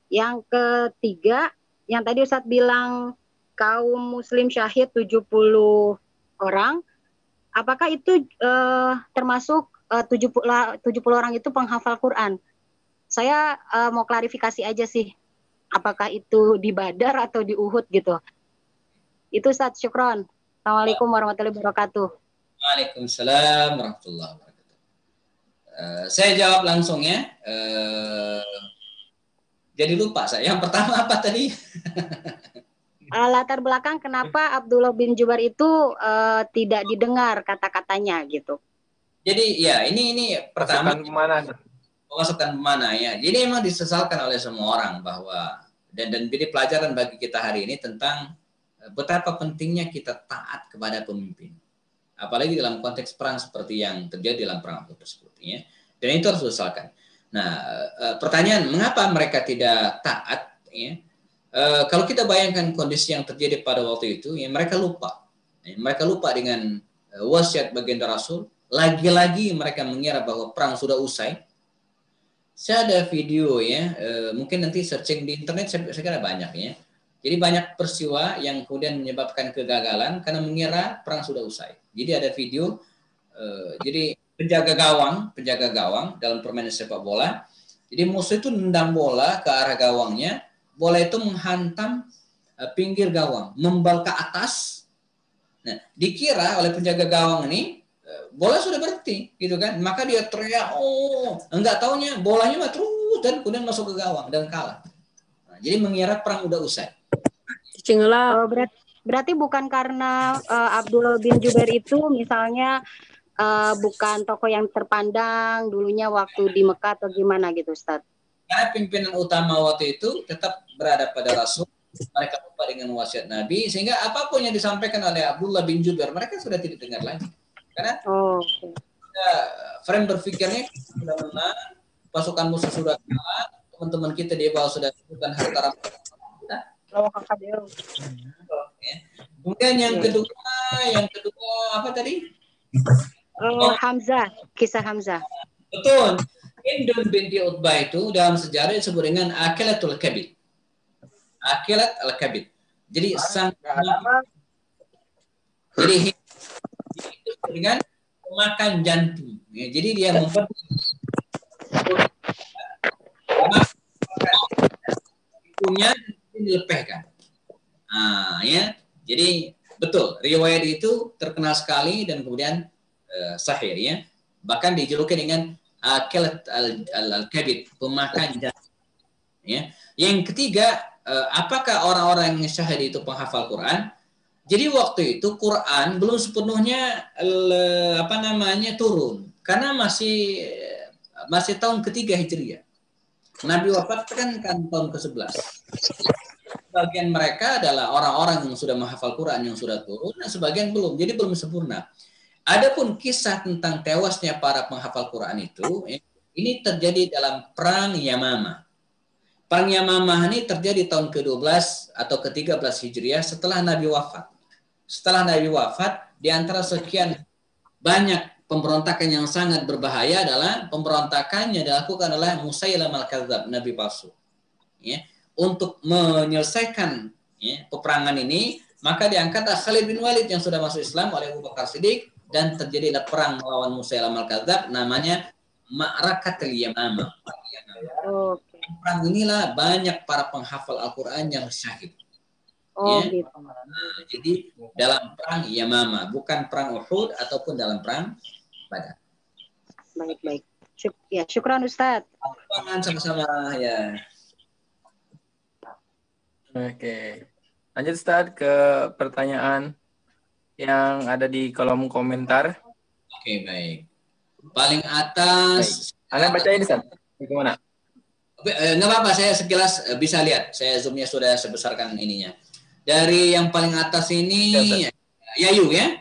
E: Yang ketiga, yang tadi Ustadz bilang kaum muslim syahid 70 orang, apakah itu termasuk 70 orang itu penghafal Quran? Saya mau klarifikasi aja sih, apakah itu di Badar atau di Uhud gitu. Itu Ustadz, syukron. Assalamualaikum warahmatullahi wabarakatuh.
C: Waalaikumsalam warahmatullahi wabarakatuh. Saya jawab langsung ya. Jadi lupa saya. Yang pertama apa tadi?
E: Latar belakang kenapa Abdullah bin Jubair itu tidak didengar kata-katanya gitu.
C: Jadi ya ini pertama
A: pemasukan
C: mana ya. Jadi memang disesalkan oleh semua orang bahwa dan jadi pelajaran bagi kita hari ini tentang betapa pentingnya kita taat kepada pemimpin. Apalagi dalam konteks perang seperti yang terjadi dalam perang Uhud tersebut ya. Dan itu harus disesalkan. Nah, pertanyaan mengapa mereka tidak taat ya? Kalau kita bayangkan kondisi yang terjadi pada waktu itu, ya mereka lupa. Mereka lupa dengan wasiat baginda Rasul. Lagi-lagi mereka mengira bahwa perang sudah usai. Saya ada video ya, mungkin nanti searching di internet saya kira banyak ya. Jadi banyak peristiwa yang kemudian menyebabkan kegagalan karena mengira perang sudah usai. Jadi ada video, jadi penjaga gawang dalam permainan sepak bola. Jadi musuh itu nendang bola ke arah gawangnya, bola itu menghantam pinggir gawang, membal ke atas. Nah, dikira oleh penjaga gawang ini bola sudah berhenti, gitu kan? Maka dia teriak, enggak taunya bolanya terus dan kemudian masuk ke gawang dan kalah. Nah, jadi mengira perang udah usai.
E: Berarti bukan karena Abdullah bin Jubair itu misalnya bukan tokoh yang terpandang dulunya waktu di Mekah atau gimana gitu, Ustaz?
C: Karena pimpinan utama waktu itu tetap berada pada Rasul, mereka lupa dengan wasiat Nabi, sehingga apapun yang disampaikan oleh Abdullah bin Jubair mereka sudah tidak dengar lagi. Karena frame berpikirnya sudah menang, pasukan musuh sudah kalah, teman-teman kita di bawah sudah sebutkan harta rampasan. Kemudian yang kedua apa tadi?
E: Hamzah, kisah Hamzah.
C: Betul. Hindun binti Utbah itu dalam sejarah disebut dengan Akilatul Kabid. Akilat al-Kabid. Jadi jadi dengan pemakan jantung. Ya, jadi dia punya dilepehkan. Ya. Jadi betul, riwayat itu terkenal sekali dan kemudian sahih ya. Bahkan dijuluki dengan akilat al-kabid, pemakan jantung. Ya. Yang ketiga, apakah orang-orang yang syahid itu penghafal Quran? Jadi waktu itu Quran belum sepenuhnya turun karena masih tahun ketiga Hijriah. Nabi wafat kan tahun ke-11. Sebagian mereka adalah orang-orang yang sudah menghafal Quran yang sudah turun, dan sebagian belum. Jadi belum sempurna. Adapun kisah tentang tewasnya para penghafal Quran itu, ini terjadi dalam perang Yamamah. Perang Yamamah ini terjadi tahun ke-12 atau ke-13 Hijriah setelah Nabi wafat. Setelah Nabi wafat, di antara sekian banyak pemberontakan yang sangat berbahaya adalah pemberontakan yang dilakukan oleh Musailamah al-Kadzdzab, Nabi palsu. Ya. Untuk menyelesaikan peperangan ini, maka diangkat Khalid bin Walid yang sudah masuk Islam oleh Abu Bakar Siddiq, dan terjadilah perang melawan Musailamah al-Kadzdzab, namanya Ma'rakatul Yamamah. Perang inilah banyak para penghafal Al-Quran yang syahid. Gitu. Jadi dalam perang Yamamah, bukan perang Uhud ataupun dalam perang Badar.
E: Baik. Syukran Ustaz.
C: Sama-sama ya.
A: Oke. Lanjut Ustaz ke pertanyaan yang ada di kolom komentar.
C: Oke, baik. Paling atas.
A: Anda baca ini Ustaz. Gimana?
C: Nggak apa-apa, saya sekilas bisa lihat. Saya zoomnya sudah sebesarkan ininya. Dari yang paling atas ini Yayu ya.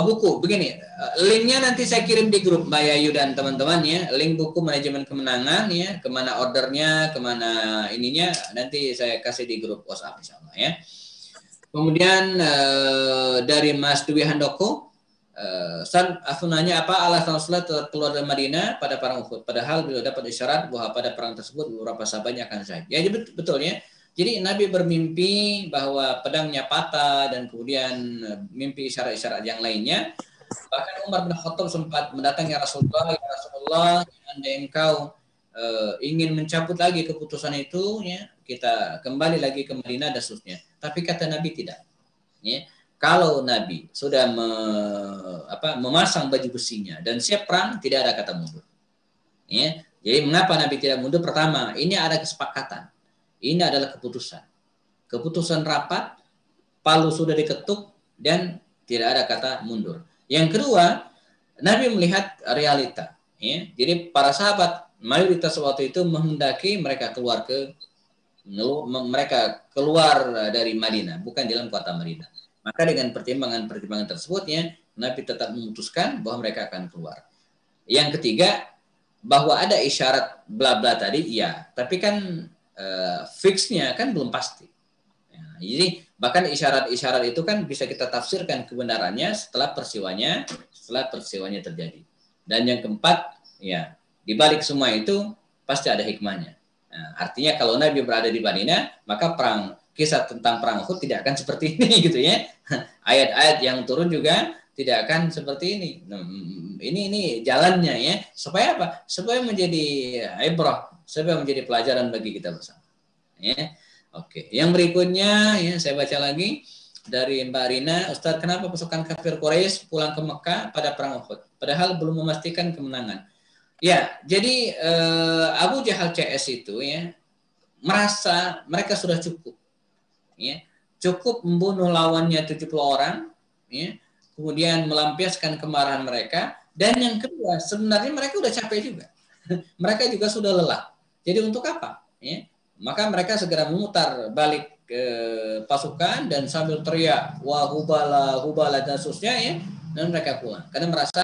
C: Buku begini. Linknya nanti saya kirim di grup Mbak Yayu dan teman-teman ya. Link buku manajemen kemenangan ya. Kemana ordernya, kemana ininya. Nanti saya kasih di grup WhatsApp insyaallah ya. Kemudian dari Mas Dwi Handoko. Aku nanya apa alasan Rasulullah keluar dari Madinah pada perang Uhud. Padahal beliau dapat isyarat bahwa pada perang tersebut beberapa sahabatnya akan syahid. Ya betul ya. Jadi Nabi bermimpi bahwa pedangnya patah dan kemudian mimpi isyarat-isyarat yang lainnya. Bahkan Umar bin Khattab sempat mendatangi Rasulullah, ya Rasulullah, andai engkau ingin mencabut lagi keputusan itu, ya kita kembali lagi ke Madinah dan seterusnya. Tapi kata Nabi tidak. Ya. Kalau Nabi sudah memasang baju besinya dan siap perang, tidak ada kata mundur. Ya. Jadi mengapa Nabi tidak mundur? Pertama, ini ada kesepakatan. Ini adalah keputusan. Keputusan rapat, palu sudah diketuk, dan tidak ada kata mundur. Yang kedua, Nabi melihat realita. Ya. Jadi para sahabat, mayoritas waktu itu menghendaki mereka keluar dari Madinah, bukan di dalam kota Madinah. Maka dengan pertimbangan tersebut, ya, Nabi tetap memutuskan bahwa mereka akan keluar. Yang ketiga, bahwa ada isyarat bla-bla tadi, iya. Tapi kan fixnya kan belum pasti. Ya, jadi bahkan isyarat-isyarat itu kan bisa kita tafsirkan kebenarannya setelah peristiwanya terjadi. Dan yang keempat, ya di balik semua itu pasti ada hikmahnya. Nah, artinya kalau Nabi berada di Madinah, maka kisah tentang perang Uhud tidak akan seperti ini gitu ya. Ayat-ayat yang turun juga tidak akan seperti ini. Nah, ini jalannya ya. Supaya apa? Supaya menjadi ibrah, supaya menjadi pelajaran bagi kita bersama. Ya. Oke. Yang berikutnya ya saya baca lagi dari Mbak Rina, Ustaz, kenapa pasukan kafir Quraisy pulang ke Mekah pada perang Uhud padahal belum memastikan kemenangan? Ya, jadi Abu Jahal CS itu ya merasa mereka sudah cukup. Ya, cukup membunuh lawannya 70 orang, ya, kemudian melampiaskan kemarahan mereka, dan yang kedua sebenarnya mereka sudah capek juga. Mereka juga sudah lelah. Jadi untuk apa? Ya, maka mereka segera memutar balik ke pasukan dan sambil teriak wah hubala hubala dan seterusnya ya, dan mereka pulang karena merasa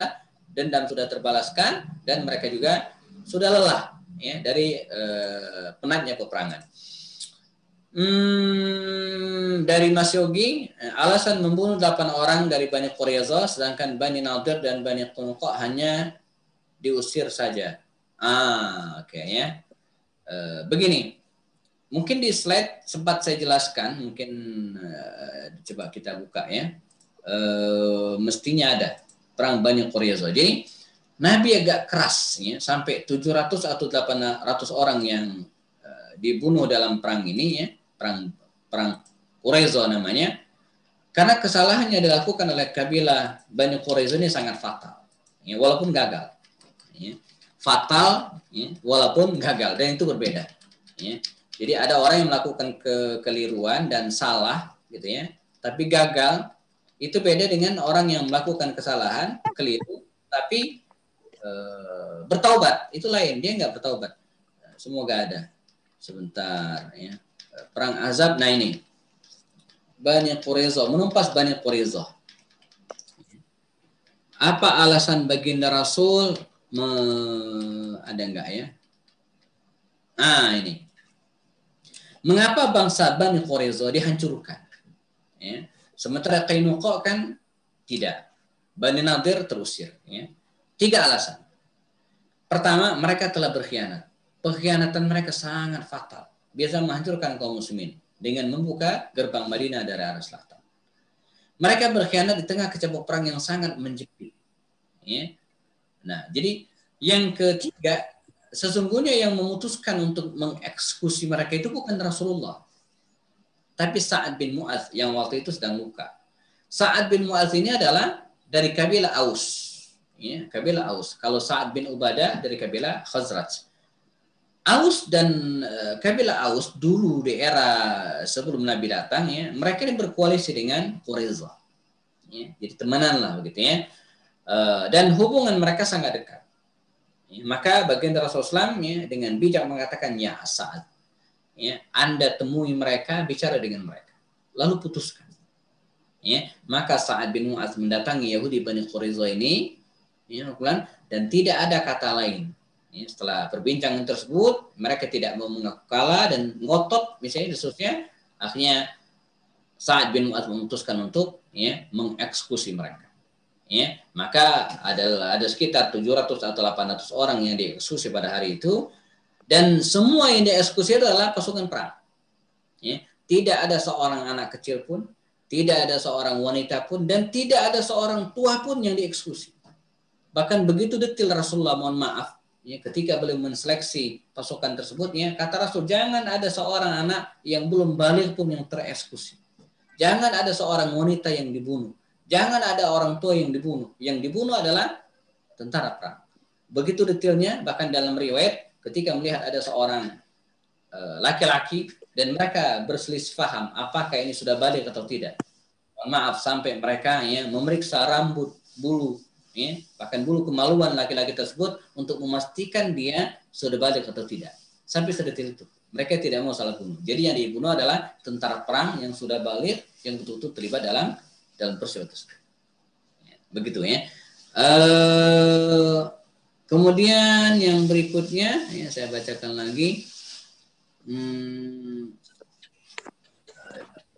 C: dendam sudah terbalaskan dan mereka juga sudah lelah ya dari penatnya peperangan. Dari Mas Yogi, alasan membunuh 8 orang dari Bani Quraiza sedangkan Bani Nadir dan Bani Qainuqa hanya diusir saja. Oke ya. Begini. Mungkin di slide sempat saya jelaskan, mungkin coba kita buka ya. Mestinya ada perang Bani Quraiza. Jadi Nabi agak keras ya, sampai 700 atau 800 orang yang dibunuh dalam perang ini ya, perang Quraiza namanya. Karena kesalahan yang dilakukan oleh kabilah Bani Quraiza ini sangat fatal. Ya, walaupun gagal. Ya. Fatal ya, walaupun gagal, dan itu berbeda. Ya. Jadi ada orang yang melakukan kekeliruan dan salah gitu ya, tapi gagal. Itu beda dengan orang yang melakukan kesalahan, keliru, tapi bertaubat. Itu lain, dia nggak bertaubat. Semoga ada. Sebentar ya. Perang Ahzab, nah ini. Bani Quraiza, menumpas Bani Quraiza. Apa alasan baginda Rasul ada enggak ya? Ini. Mengapa bangsa Bani Quraiza dihancurkan? Ya. Sementara Qainuqa kan tidak. Bani Nadir terusir. Ya. 3 alasan. Pertama, mereka telah berkhianat. Pengkhianatan mereka sangat fatal. Biasa menghancurkan kaum muslimin dengan membuka gerbang Madinah dari arah selatan. Mereka berkhianat di tengah kecebur perang yang sangat menjepit. Ya. Nah, jadi yang ketiga, sesungguhnya yang memutuskan untuk mengeksekusi mereka itu bukan Rasulullah, tapi Sa'ad bin Mu'adz yang waktu itu sedang luka. Sa'ad bin Mu'adz ini adalah dari kabilah Aus, ya, kabilah Aus. Kalau Sa'ad bin Ubadah dari kabilah Khazraj. Aus dan kabilah Aus dulu di era sebelum Nabi datang, ya, mereka ini berkoalisi dengan Quraiza, ya, jadi temenan lah begitu ya, dan hubungan mereka sangat dekat. Maka baginda Rasulullah SAW ya, dengan bijak mengatakan ya Sa'ad, ya, Anda temui mereka, bicara dengan mereka, lalu putuskan. Ya, maka Sa'ad bin Mu'adz mendatangi Yahudi Bani Quraiza ini, ya, dan tidak ada kata lain. Ya, setelah perbincangan tersebut, mereka tidak mau mengaku kalah dan ngotot, misalnya seterusnya. Akhirnya Sa'ad bin Mu'adz memutuskan untuk ya, mengeksekusi mereka. Ya, maka ada sekitar 700 atau 800 orang yang dieksekusi pada hari itu, dan semua yang dieksekusi adalah pasukan perang. Ya, tidak ada seorang anak kecil pun, tidak ada seorang wanita pun, dan tidak ada seorang tua pun yang dieksekusi. Bahkan begitu detail Rasulullah, mohon maaf, ya, ketika beliau menseleksi pasukan tersebut, ya, kata Rasul, jangan ada seorang anak yang belum balik pun yang tereksekusi. Jangan ada seorang wanita yang dibunuh. Jangan ada orang tua yang dibunuh. Yang dibunuh adalah tentara perang. Begitu detailnya, bahkan dalam riwayat, ketika melihat ada seorang laki-laki dan mereka berselisih paham apakah ini sudah balik atau tidak. Maaf, sampai mereka ya, memeriksa rambut, bulu, ya, bahkan bulu kemaluan laki-laki tersebut untuk memastikan dia sudah balik atau tidak. Sampai sedetail itu. Mereka tidak mau salah bunuh. Jadi yang dibunuh adalah tentara perang yang sudah balik, yang betul-betul terlibat dalam peristiwa tersebut. Begitu ya. Kemudian yang berikutnya, ya, saya bacakan lagi.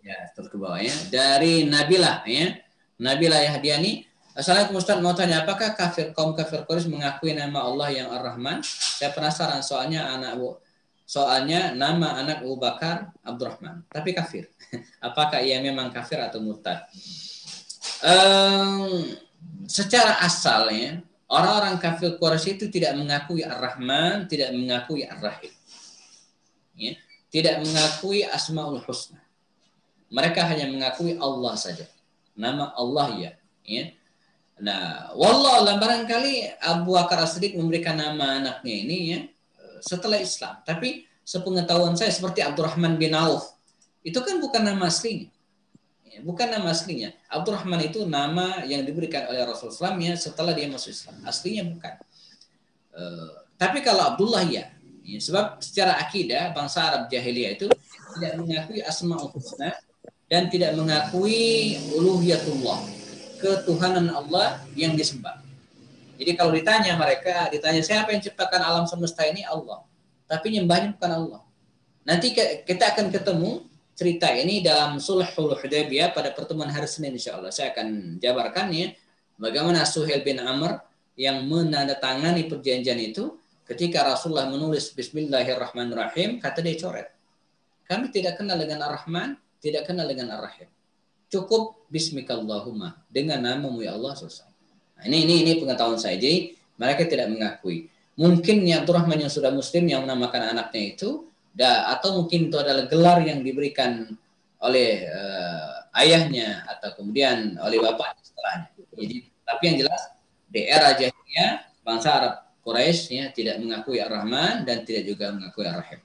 C: Ya, terus ke bawah ya. Dari Nabilah ya. Nabilah Yahdiani. Assalamualaikum Ustaz, mau tanya apakah kaum kafir Quraisy mengakui nama Allah yang Ar-Rahman? Saya penasaran soalnya nama anak Abu Bakar Abdurrahman, tapi kafir. Apakah ia memang kafir atau murtad? Secara asalnya orang-orang kafir Quraisy itu tidak mengakui Ar-Rahman, tidak mengakui Ar-Rahim, ya, tidak mengakui Asmaul Husna. Mereka hanya mengakui Allah saja, nama Allah ya. Nah, wallah barangkali Abu Bakar As-Siddiq memberikan nama anaknya ini ya setelah Islam. Tapi sepengetahuan saya seperti Abdurrahman bin Auf itu kan bukan nama aslinya. Bukan nama aslinya. Abdurrahman itu nama yang diberikan oleh Rasulullah SAW ya, setelah dia masuk Islam. Aslinya bukan. Tapi kalau Abdullah ya, sebab secara akidah bangsa Arab jahiliyah itu tidak mengakui asmaul husna dan tidak mengakui uluhiyatullah, ketuhanan Allah yang disembah. Jadi kalau ditanya siapa yang ciptakan alam semesta ini? Allah. Tapi nyembahnya bukan Allah. Nanti kita akan ketemu cerita ini dalam Sulhul Hudaybiyah pada pertemuan hari Senin insyaallah. Saya akan jabarkannya bagaimana Suhail bin Amr yang menandatangani perjanjian itu ketika Rasulullah menulis Bismillahirrahmanirrahim, kata dia coret. Kami tidak kenal dengan Ar-Rahman, tidak kenal dengan Ar-Rahim. Cukup Bismikallahumma, dengan namamu ya Allah selesai. Nah, ini pengetahuan saya. Jadi mereka tidak mengakui. Mungkin Abdurrahman yang sudah muslim yang menamakan anaknya itu, atau mungkin itu adalah gelar yang diberikan oleh ayahnya atau kemudian oleh bapaknya setelahnya. Jadi, tapi yang jelas di era jahiliyah bangsa Arab Quraisy ya, tidak mengakui Ar-Rahman dan tidak juga mengakui Ar-Rahim.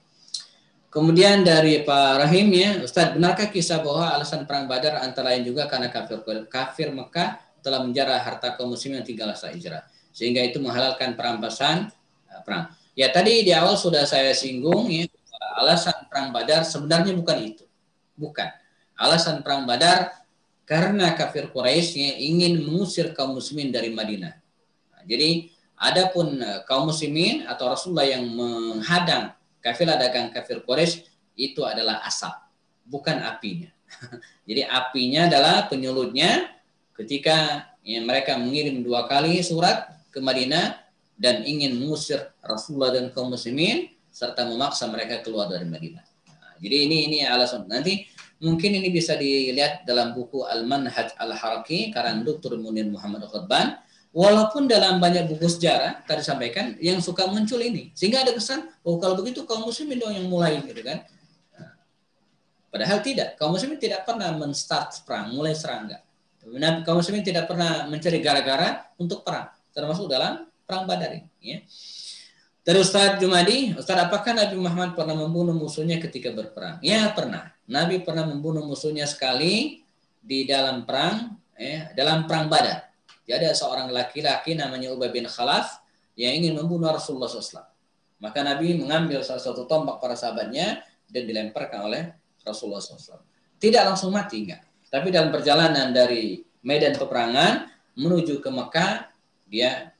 C: Kemudian dari Pak Rahim ya, Ustaz, benarkah kisah bahwa alasan perang Badar antara lain juga karena kafir Mekah telah menjarah harta kaum muslimin yang tinggal setelah hijrah, sehingga itu menghalalkan perampasan perang. Ya tadi di awal sudah saya singgung ya, alasan perang Badar sebenarnya bukan itu. Bukan. Alasan perang Badar karena kafir Quraisy ingin mengusir kaum muslimin dari Madinah. Nah, jadi adapun kaum muslimin atau Rasulullah yang menghadang kafilah dagang kafir Quraisy itu adalah asap, bukan apinya. Jadi apinya adalah penyulutnya ketika ya, mereka mengirim 2 kali surat ke Madinah dan ingin mengusir Rasulullah dan kaum muslimin serta memaksa mereka keluar dari Madinah. Nah, jadi ini alasan. Nanti mungkin ini bisa dilihat dalam buku Al-Manhaj Al-Haraki karang Dr. Munir Muhammad Al-Qadban. Walaupun dalam banyak buku sejarah tadi sampaikan yang suka muncul ini, sehingga ada kesan, oh kalau begitu kaum muslimin dong yang mulai gitu kan. Nah, padahal tidak, kaum muslimin tidak pernah men-start perang, mulai serang enggak. Kaum muslimin tidak pernah mencari gara-gara untuk perang, termasuk dalam perang Badar ini. Ya. Dari Ustaz Jumadi, Ustaz, apakah Nabi Muhammad pernah membunuh musuhnya ketika berperang? Ya pernah. Nabi pernah membunuh musuhnya sekali di dalam perang, dalam perang Badar. Jadi ada seorang laki-laki namanya Ubay bin Khalaf yang ingin membunuh Rasulullah SAW. Maka Nabi mengambil salah satu tombak para sahabatnya dan dilemparkan oleh Rasulullah SAW. Tidak langsung mati, enggak. Tapi dalam perjalanan dari medan peperangan menuju ke Mekah, dia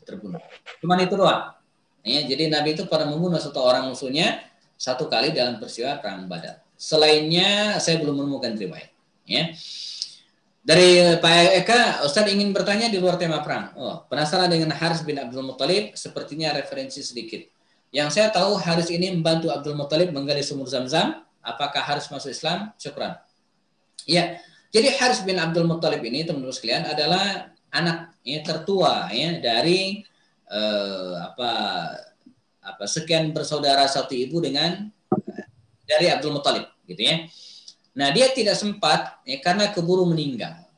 C: terbunuh. Cuman itu doang. Ya, jadi Nabi itu pernah membunuh satu orang musuhnya 1 kali dalam peristiwa perang Badar. Selainnya saya belum menemukan riwayat. Ya. Dari Pak Eka, Ustaz ingin bertanya di luar tema perang. Oh, penasaran dengan Haris bin Abdul Muttalib? Sepertinya referensi sedikit. Yang saya tahu Haris ini membantu Abdul Muttalib menggali sumur Zam-Zam. Apakah Haris masuk Islam? Syukran. Ya, jadi Haris bin Abdul Muttalib ini teman-teman sekalian adalah anak tertua ya dari sekian bersaudara satu ibu dengan dari Abdul Muttalib gitu ya. Nah, dia tidak sempat ya, karena keburu meninggal.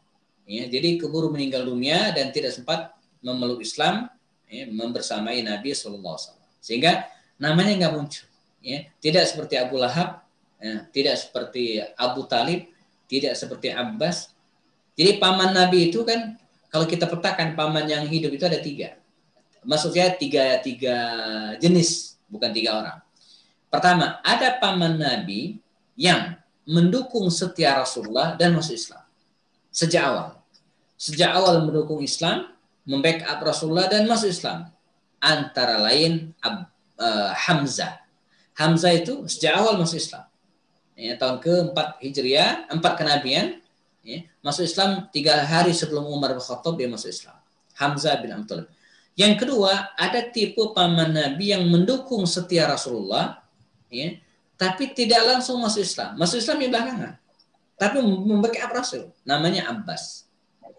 C: Ya, jadi keburu meninggal dunia dan tidak sempat memeluk Islam ya, membersamai Nabi SAW. Sehingga namanya nggak muncul. Ya. Tidak seperti Abu Lahab, ya, tidak seperti Abu Talib, tidak seperti Abbas. Jadi paman Nabi itu kan, kalau kita petakan paman yang hidup itu ada 3. Maksudnya tiga jenis, bukan 3 orang. Pertama, ada paman Nabi yang mendukung setia Rasulullah dan masuk Islam sejak awal. Sejak awal mendukung Islam, membackup Rasulullah dan masuk Islam. Antara lain Hamzah. Hamzah itu sejak awal masuk Islam. Ya, tahun ke-4 Hijriah, 4 kenabian, ya, masuk Islam 3 hari sebelum Umar bin Khattab dia masuk Islam. Hamzah bin Abdul Muttalib. Yang kedua, ada tipe paman Nabi yang mendukung setia Rasulullah, ya, tapi tidak langsung masuk Islam. Masuk Islam yang belakangan. Tapi membackup Rasul. Namanya Abbas.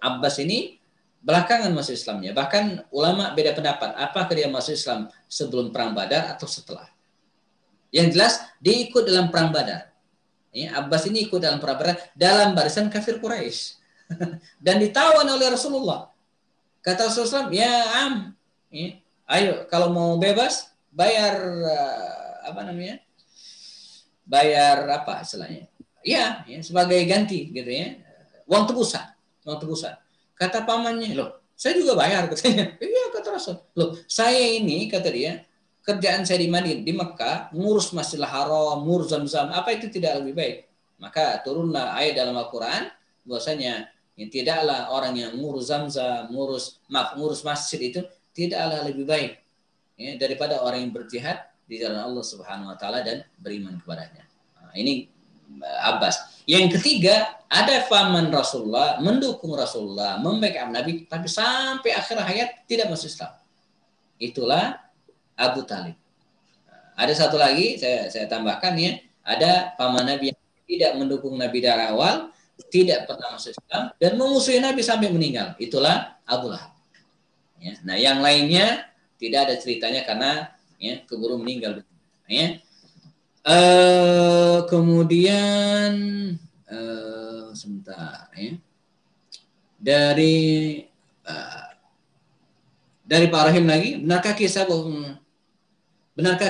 C: Abbas ini belakangan masuk Islamnya. Bahkan ulama beda pendapat. Apakah dia masuk Islam sebelum perang Badar atau setelah. Yang jelas, dia ikut dalam perang Badar. Ya, Abbas ini ikut dalam perang Badar dalam barisan kafir Quraisy. Dan ditawan oleh Rasulullah. Kata Rasulullah, ya Am, ya, ayo kalau mau bebas, bayar bayar apa istilahnya? Ya, sebagai ganti gitu ya. Uang tebusan. Kata pamannya, loh, saya juga bayar katanya. Iya kata Rasul. Loh, saya ini kata dia kerjaan saya di Madinah, di Mekah, ngurus Masjidil Haram, ngurus Zam-Zam, apa itu tidak lebih baik? Maka turunlah ayat dalam Al-Quran bahwasanya tidaklah orang yang ngurus Zam-Zam, ngurus masjid itu tidaklah lebih baik ya, daripada orang yang berjihad di jalan Allah Subhanahu wa taala dan beriman kepadanya. Nah, ini Abbas. Yang ketiga, ada faman Rasulullah, mendukung Rasulullah, membackup Nabi, tapi sampai akhir hayat tidak masuk Islam. Itulah Abu Talib. Ada satu lagi saya tambahkan ya, ada paman Nabi yang tidak mendukung Nabi dari awal, tidak pernah masuk Islam dan memusuhi Nabi sampai meninggal. Itulah Abu Lahab. Ya, nah yang lainnya tidak ada ceritanya karena ya keburu meninggal. Ya. Kemudian sebentar ya. Dari Pak Rahim lagi, benarkah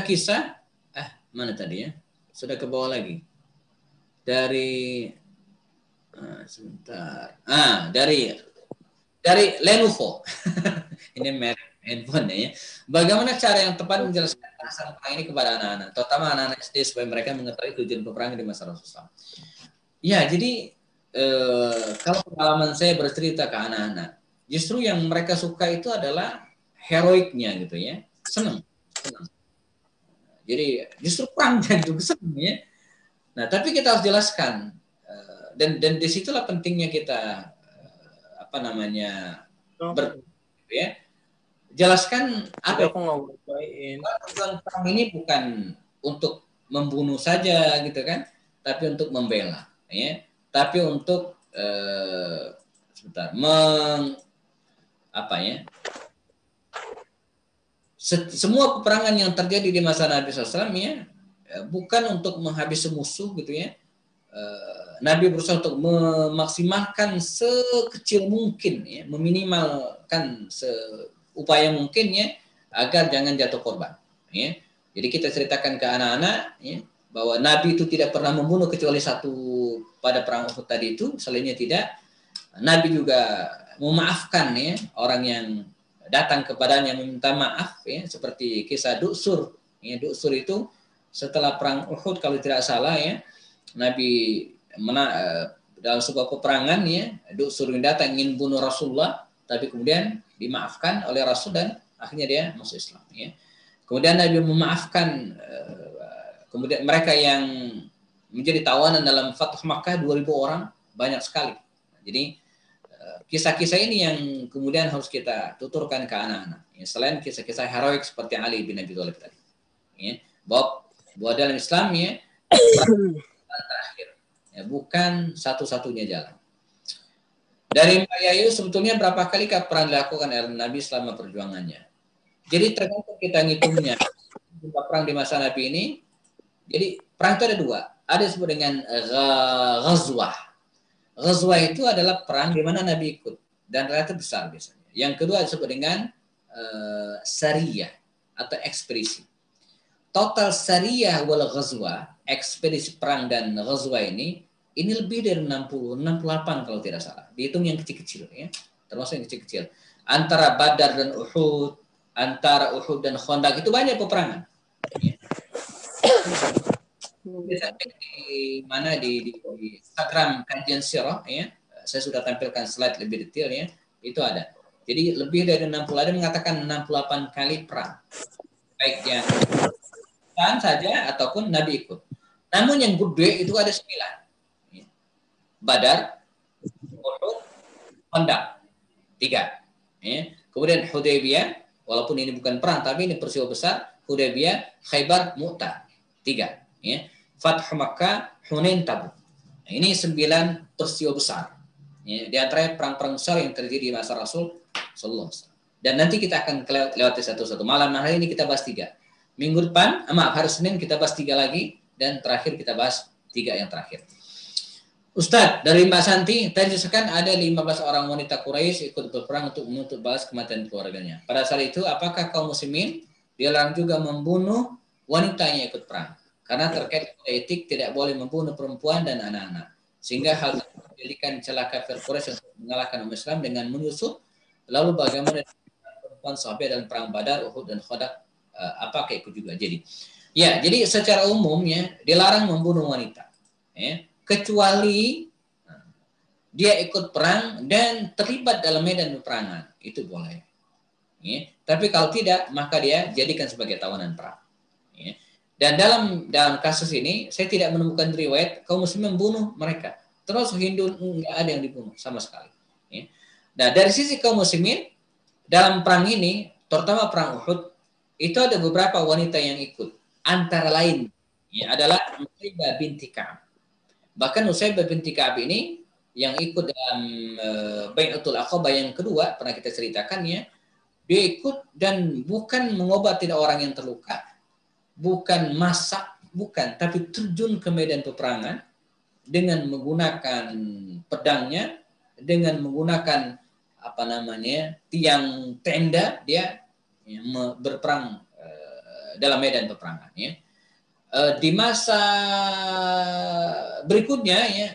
C: kisah mana tadi ya? Sudah ke bawah lagi. Dari sebentar. Dari Lenovo. Ini merek handphone ya. Bagaimana cara yang tepat menjelaskan asal perang ini kepada anak-anak, terutama anak-anak SD supaya mereka mengetahui tujuan peperangan di masa Rasulullah. Ya, jadi kalau pengalaman saya bercerita ke anak-anak, justru yang mereka suka itu adalah heroiknya gitu ya. Senang. Jadi justru perangnya itu senang ya. Nah, tapi kita harus jelaskan dan disitulah pentingnya kita ya, jelaskan apa tujuan perang ini bukan untuk membunuh saja gitu kan, tapi untuk membela ya, tapi untuk semua peperangan yang terjadi di masa Nabi SAW ya, bukan untuk menghabisi musuh gitu ya. Nabi berusaha untuk memaksimalkan sekecil mungkin ya, meminimalkan seupaya mungkin ya, agar jangan jatuh korban ya. Jadi kita ceritakan ke anak-anak ya, bahwa Nabi itu tidak pernah membunuh kecuali satu pada perang Uhud tadi itu, selainnya tidak. Nabi juga memaafkan ya orang yang datang kepadanya meminta maaf ya, seperti kisah Du'sur ya. Du'sur itu setelah perang Uhud kalau tidak salah ya, Nabi dalam sebuah peperangan ya, Du'sur yang datang ingin bunuh Rasulullah, tapi kemudian dimaafkan oleh Rasul dan akhirnya dia masuk Islam ya. Kemudian Nabi memaafkan kemudian mereka yang menjadi tawanan dalam Fathu Makkah 2.000 orang, banyak sekali. Jadi kisah-kisah ini yang kemudian harus kita tuturkan ke anak-anak ya, selain kisah-kisah heroik seperti Ali bin Abi Thalib tadi ya, bahwa dalam Islam ya terakhir ya, bukan satu-satunya jalan. Dari Mbak Yayu, sebetulnya berapa kali perang dilakukan oleh Nabi selama perjuangannya? Jadi tergantung kita ngitungnya. Perang di masa Nabi ini, jadi perang itu ada dua. Ada disebut dengan ghazwah. Ghazwah itu adalah perang di mana Nabi ikut dan relatif besar biasanya. Yang kedua disebut dengan sariyah atau ekspedisi. Total sariyah wal ghazwah, ekspedisi perang dan ghazwah ini lebih dari 68 kalau tidak salah. Dihitung yang kecil-kecil ya, termasuk yang kecil-kecil. Antara Badar dan Uhud, antara Uhud dan Khandaq itu banyak peperangan. Ya. Di mana di Instagram kajian sirah ya, saya sudah tampilkan slide lebih detail ya, itu ada. Jadi lebih dari 60, ada mengatakan 68 kali perang. Baik yang tahan saja ataupun Nabi ikut. Namun yang gede itu ada 9. Badar, Uhud, Khandaq 3. Ya. Kemudian Hudaybiyah, walaupun ini bukan perang tapi ini peristiwa besar, Hudaybiyah, Khaybar, Mu'tah 3. Ya. Fathu Makkah, Hunain, Tabuk. Nah, ini 9 peristiwa besar. Ya. Di antara perang-perang besar yang terjadi di masa Rasul Sallallahu Alaihi Wasallam. Dan nanti kita akan lewati satu-satu. Malam hari ini kita bahas 3. Minggu depan, hari Senin kita bahas 3 lagi, dan terakhir kita bahas 3 yang terakhir. Ustadz, dari Mbak Santi, tadi disebutkan ada 15 orang wanita Quraisy ikut berperang untuk menuntut balas kematian keluarganya. Pada saat itu, apakah kaum muslimin dilarang juga membunuh wanita yang ikut perang? Karena terkait etik tidak boleh membunuh perempuan dan anak-anak. Sehingga hal itu menjadikan celah kafir Quraisy untuk mengalahkan umat Islam dengan menyusup. Lalu bagaimana perempuan sahabat dalam perang Badar, Uhud, dan Khandaq apakah ikut juga. Jadi secara umumnya dilarang membunuh wanita, ya, kecuali dia ikut perang dan terlibat dalam medan peperangan, itu boleh. Ya. Tapi kalau tidak, maka dia jadikan sebagai tawanan perang. Ya. Dan dalam kasus ini, saya tidak menemukan riwayat kaum muslimin membunuh mereka. Terus Hindu nggak ada yang dibunuh sama sekali. Ya. Nah, dari sisi kaum muslimin, dalam perang ini, terutama perang Uhud, itu ada beberapa wanita yang ikut. Antara lain ya, adalah Nusaybah binti Ka'ab. Bahkan Nusaybah binti Ka'ab ini yang ikut dalam Bai'atul Aqabah yang kedua, pernah kita ceritakan ya, dia ikut dan bukan mengobati orang yang terluka, bukan masak, bukan, tapi terjun ke medan peperangan dengan menggunakan pedangnya, dengan menggunakan tiang tenda, dia ya, berperang dalam medan peperangan ya. Di masa berikutnya ya,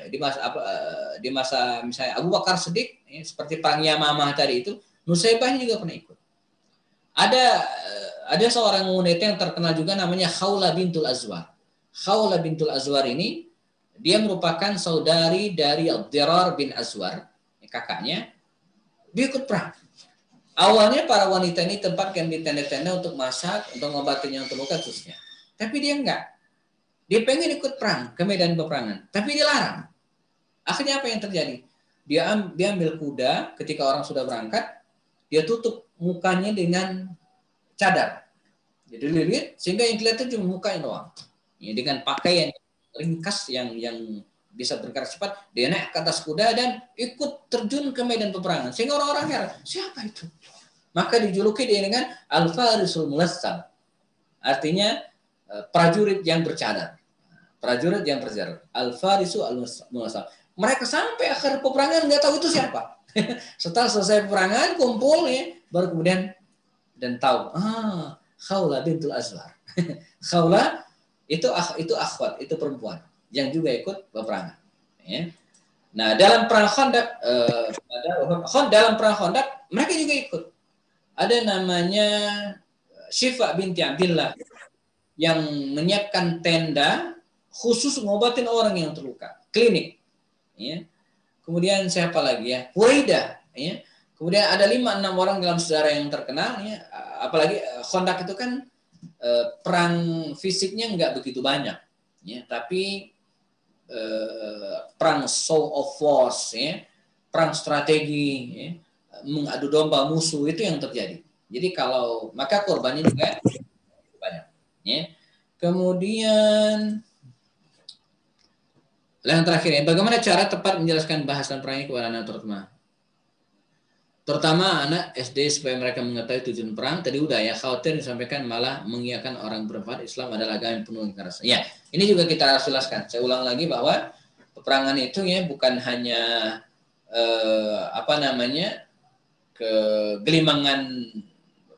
C: di masa misalnya Abu Bakar Siddiq ya, seperti perang Yamamah tadi itu, Nusaybah juga pernah ikut. Ada seorang wanita yang terkenal juga namanya Khawla bintul Azwar. Khawla bintul Azwar ini dia merupakan saudari dari Ad-Dirar bin Azwar, kakaknya. Dia ikut perang. Awalnya para wanita ini tempatkan di tenda-tenda untuk masak, untuk ngobatin yang terluka khususnya. Tapi dia enggak. Dia pengen ikut perang ke medan peperangan, tapi dilarang. Akhirnya apa yang terjadi? Dia ambil kuda ketika orang sudah berangkat, dia tutup mukanya dengan cadar. Jadi lilit sehingga yang kelihatan cuma mukanya doang. Ya, dengan pakaian ringkas yang bisa bergerak cepat, dia naik ke atas kuda dan ikut terjun ke medan peperangan. Sehingga orang-orang heran, siapa itu? Maka dijuluki dia dengan Al-Farisul Mulassam. Artinya prajurit yang bercadar. Prajurit yang bercadar. Al-Farisu Al-Mulassam. Mereka sampai akhir peperangan nggak tahu itu siapa. Setelah selesai peperangan, kumpul ya, baru kemudian dan tahu, Khawla bintul Azwar. Khawla itu akhwat, itu perempuan yang juga ikut peperangan. Ya. Nah, dalam perang Khandaq, dalam perang Khandaq mereka juga ikut. Ada namanya Syifa binti Abdillah yang menyiapkan tenda khusus ngobatin orang yang terluka, klinik. Ya. Kemudian siapa lagi ya? Huwaidah. Ya. Kemudian ada 5-6 orang dalam sejarah yang terkenal. Ya. Apalagi Khandaq itu kan perang fisiknya nggak begitu banyak. Ya. Tapi perang show of force, ya. Perang strategi, ya. Mengadu domba musuh, itu yang terjadi. Jadi maka korbannya juga banyak. Ya. Kemudian yang terakhir ya, bagaimana cara tepat menjelaskan bahasan perang ini kepada anak terutama anak SD supaya mereka mengetahui tujuan perang. Tadi udah ya, khawatir disampaikan malah mengiyakan orang berpendapat Islam adalah agama yang penuh kekerasan. Ya, ini juga kita harus jelaskan. Saya ulang lagi bahwa peperangan itu ya bukan hanya kegelimangan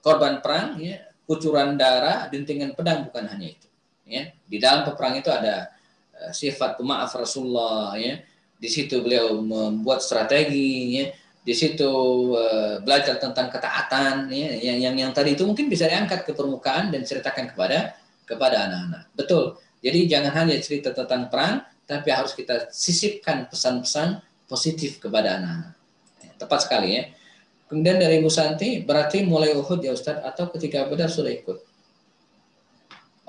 C: korban perang, ya, kucuran darah, dentingan pedang, bukan hanya itu. Ya, di dalam peperangan itu ada sifat pemaaf Rasulullah, ya. Di situ beliau membuat strategi, ya. Di situ belajar tentang ketaatan, ya. Yang tadi itu mungkin bisa diangkat ke permukaan dan ceritakan kepada anak-anak. Betul. Jadi jangan hanya cerita tentang perang, tapi harus kita sisipkan pesan-pesan positif kepada anak-anak. Ya, tepat sekali ya. Kemudian dari Ibu Santi, berarti mulai Uhud ya Ustadz, atau ketika Badar sudah ikut?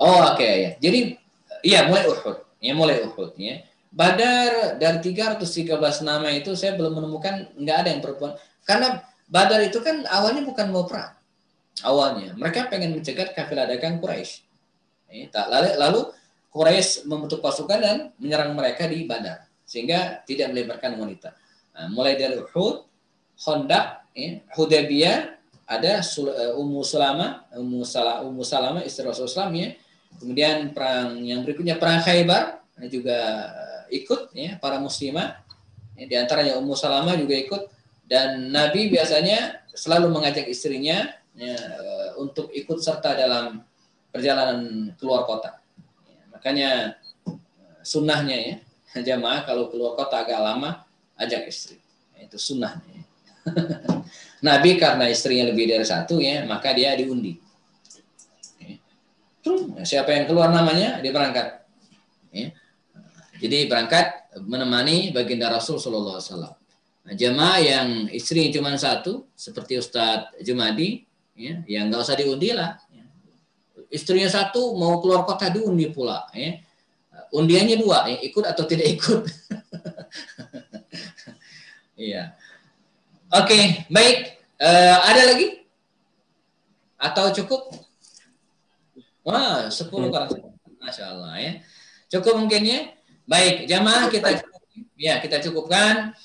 C: Oh oke, ya. Jadi iya mulai Uhud. Ya mulai Uhud ya. Badar dari 313 nama itu saya belum menemukan, nggak ada yang perempuan. Karena Badar itu kan awalnya bukan mau perang. Awalnya mereka pengen mencegat kafilah dagang Quraisy. Ya, lalu Quraisy membentuk pasukan dan menyerang mereka di Badar sehingga tidak melibatkan wanita. Nah, mulai dari Uhud, Khandaq, ya, Hudaybiyah, ada Ummu Salamah istri Rasulullah ya. Kemudian perang yang berikutnya perang Khaybar juga ikut ya, para muslimah ya, di antaranya Ummu Salamah juga ikut, dan Nabi biasanya selalu mengajak istrinya ya, untuk ikut serta dalam perjalanan keluar kota ya, makanya sunnahnya ya jamaah kalau keluar kota agak lama ajak istri ya, itu sunnahnya ya. Nabi karena istrinya lebih dari satu ya, maka dia diundi ya. Siapa yang keluar namanya, dia berangkat. Ya. Jadi berangkat menemani baginda Rasul Sallallahu Alaihi Wasallam. Nah, jemaah yang istri cuma satu, seperti Ustadz Jumadi, ya, yang nggak usah diundi lah. Ya. Istrinya satu mau keluar kota diundi pula. Ya. Undiannya dua, ya, ikut atau tidak ikut. Iya. Oke, baik. Ada lagi? Atau cukup? Wah, 10 orang. Masya Allah ya. Cukup mungkin ya. Baik, jamaah kita cukupkan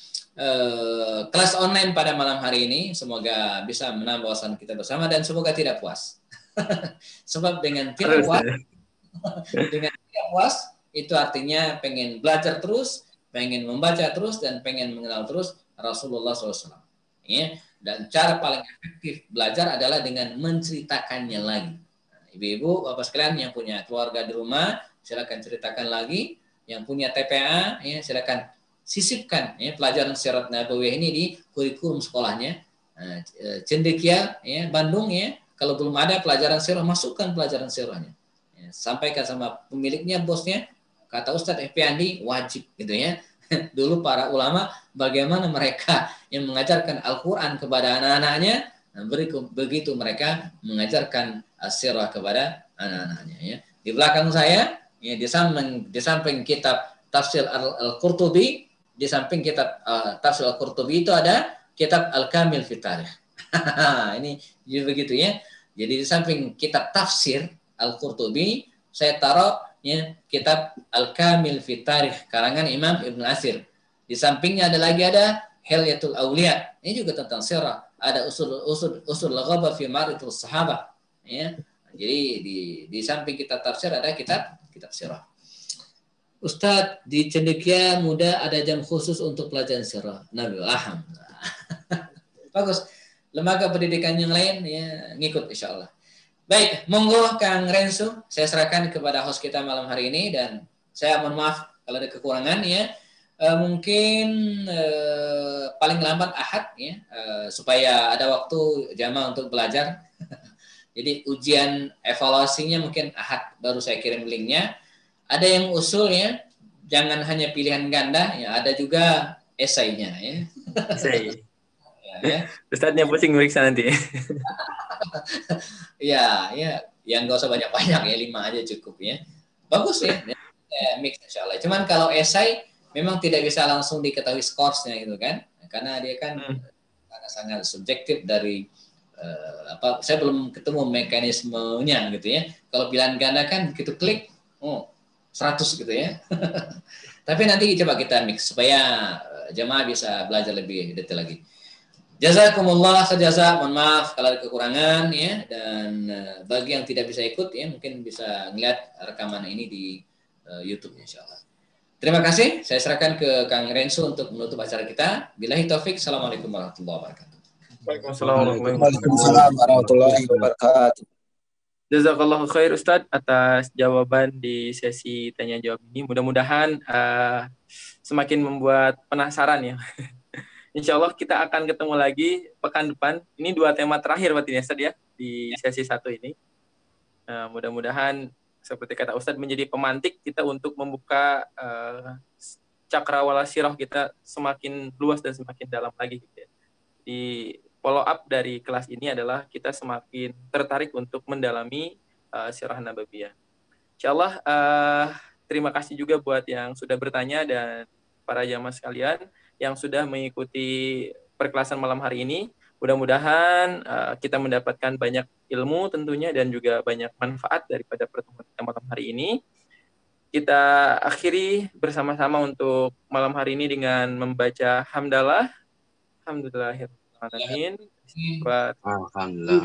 C: kelas online pada malam hari ini. Semoga bisa menambah wawasan kita bersama dan semoga tidak puas. Sebab dengan tidak puas itu artinya pengen belajar terus, pengen membaca terus, dan pengen mengenal terus Rasulullah SAW. Ya. Dan cara paling efektif belajar adalah dengan menceritakannya lagi. Ibu-ibu, bapak sekalian yang punya keluarga di rumah, silakan ceritakan lagi. Yang punya TPA, ya, silakan sisipkan ya, pelajaran Sirat Nabawiyah ini di kurikulum sekolahnya. Cendekia, ya, Bandung, ya, kalau belum ada pelajaran sirah, masukkan pelajaran sirahnya. Ya, sampaikan sama pemiliknya, bosnya. Kata Ustadz Effendi, wajib gitu ya. Dulu para ulama, bagaimana mereka yang mengajarkan Al-Quran kepada anak-anaknya, begitu mereka mengajarkan sirah kepada anak-anaknya. Ya. Di belakang saya, ya, di samping kitab Tafsir Al-Qurtubi, di samping kitab Tafsir Al-Qurtubi itu ada kitab Al-Kamil fi Tarikh. Ini jadi begitu ya. Jadi di samping kitab Tafsir Al-Qurtubi, saya taruh ya, kitab Al-Kamil fi Tarikh karangan Imam Ibn Asir. Di sampingnya ada Hilyatul Auliya. Ini juga tentang sirah. Ada usul Ghaba fi Ma'rifatul Sahabah. Ya. Jadi di samping kitab tafsir ada kitab sirah. Ustadz, di Cendekia Muda ada jam khusus untuk pelajaran sirah. Nabi, alhamdulillah. Bagus. Lembaga pendidikan yang lain ya ngikut insya Allah. Baik, monggo Kang Renzo, saya serahkan kepada host kita malam hari ini dan saya mohon maaf kalau ada kekurangan ya. Mungkin paling lambat Ahad ya, supaya ada waktu jamaah untuk belajar. Jadi ujian evaluasinya mungkin Ahad baru saya kirim linknya. Ada yang usul ya, jangan hanya pilihan ganda, ya ada juga esainya ya.
A: Esai.
C: Ya.
A: Ustadznya pusing meriksa nanti.
C: ya nggak usah banyak-banyak ya, 5 aja cukup ya. Bagus ya, mix insya Allah. Cuman kalau esai memang tidak bisa langsung diketahui scoresnya gitu kan, karena dia kan sangat subjektif dari saya belum ketemu mekanismenya gitu ya. Kalau pilihan ganda kan begitu klik, 100 gitu ya. Tapi nanti coba kita mix supaya jemaah bisa belajar lebih detail lagi. Jazakumullah khairan, mohon maaf kalau ada kekurangan ya, dan bagi yang tidak bisa ikut ya mungkin bisa ngeliat rekaman ini di YouTube insyaallah. Terima kasih, saya serahkan ke Kang Renzo untuk menutup acara kita. Billahi taufik, assalamualaikum warahmatullahi wabarakatuh.
A: Waalaikumsalam warahmatullahi wabarakatuh. Jazakallahu khair Ustadz atas jawaban di sesi tanya jawab ini. Mudah-mudahan semakin membuat penasaran ya. Insya Allah kita akan ketemu lagi pekan depan. Ini 2 tema terakhir berarti ya Ustadz ya di sesi 1 ini. Mudah-mudahan seperti kata Ustadz menjadi pemantik kita untuk membuka cakrawala sirah kita semakin luas dan semakin dalam lagi gitu ya. Di follow up dari kelas ini adalah kita semakin tertarik untuk mendalami sirah nabawiyah. Insyaallah terima kasih juga buat yang sudah bertanya dan para jamaah sekalian yang sudah mengikuti perkelasan malam hari ini. Mudah-mudahan kita mendapatkan banyak ilmu tentunya dan juga banyak manfaat daripada pertemuan kita malam hari ini. Kita akhiri bersama-sama untuk malam hari ini dengan membaca hamdalah. Alhamdulillahirrahmanirrahim.
E: Alhamdulillah.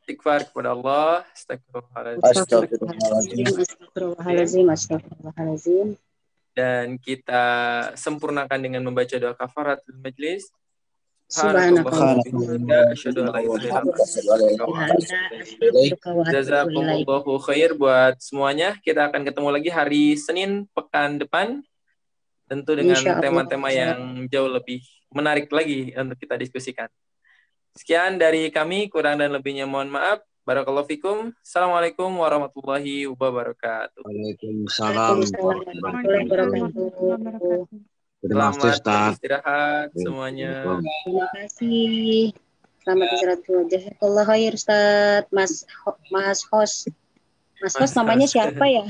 A: Istighfar kepada Allah.
E: Astagfirullahaladzim.
A: Dan kita sempurnakan dengan membaca doa kafaratul majlis. Jazakumullahu khair buat semuanya. Kita akan ketemu lagi hari Senin pekan depan. Tentu dengan tema-tema yang jauh lebih menarik lagi untuk kita diskusikan. Sekian dari kami, kurang dan lebihnya mohon maaf. Barakallahu fikum. Assalamualaikum warahmatullahi wabarakatuh.
D: Waalaikumsalam
E: warahmatullahi wabarakatuh.
D: Terima kasih,
A: Selamat
D: Ustaz.
A: istirahat semuanya.
E: Terima kasih. Selamat istirahat dulu. Jazakallah khair, Ustaz. Mas host. Mas host namanya siapa ya?